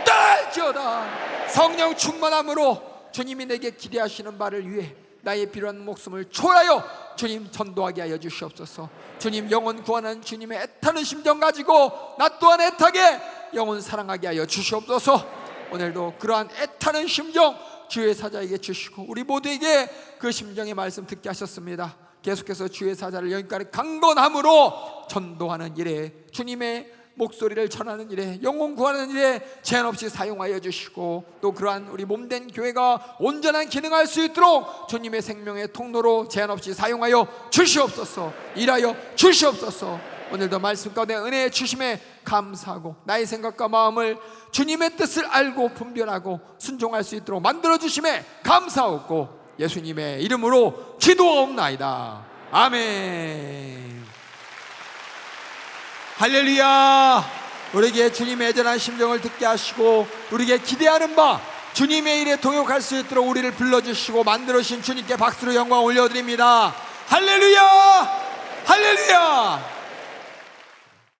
떠나갈지어다. 성령 충만함으로 주님이 내게 기대하시는 바를 위해 나의 필요한 목숨을 초월하여 주님 전도하게 하여 주시옵소서. 주님 영혼 구원하는 주님의 애타는 심정 가지고 나 또한 애타게 영혼 사랑하게 하여 주시옵소서. 오늘도 그러한 애타는 심정 주의 사자에게 주시고 우리 모두에게 그 심정의 말씀 듣게 하셨습니다. 계속해서 주의 사자를 여기까지 강건함으로 전도하는 일에, 주님의 목소리를 전하는 일에, 영혼 구하는 일에 제한 없이 사용하여 주시고, 또 그러한 우리 몸된 교회가 온전한 기능할 수 있도록 주님의 생명의 통로로 제한 없이 사용하여 주시옵소서. 일하여 주시옵소서. 오늘도 말씀 가운데 은혜의 주심에 감사하고 나의 생각과 마음을 주님의 뜻을 알고 분별하고 순종할 수 있도록 만들어 주심에 감사하고 예수님의 이름으로 기도하옵나이다. 아멘. 할렐루야. 우리에게 주님의 애절한 심정을 듣게 하시고 우리에게 기대하는 바 주님의 일에 동역할 수 있도록 우리를 불러주시고 만들어주신 주님께 박수로 영광 올려드립니다. 할렐루야. 할렐루야.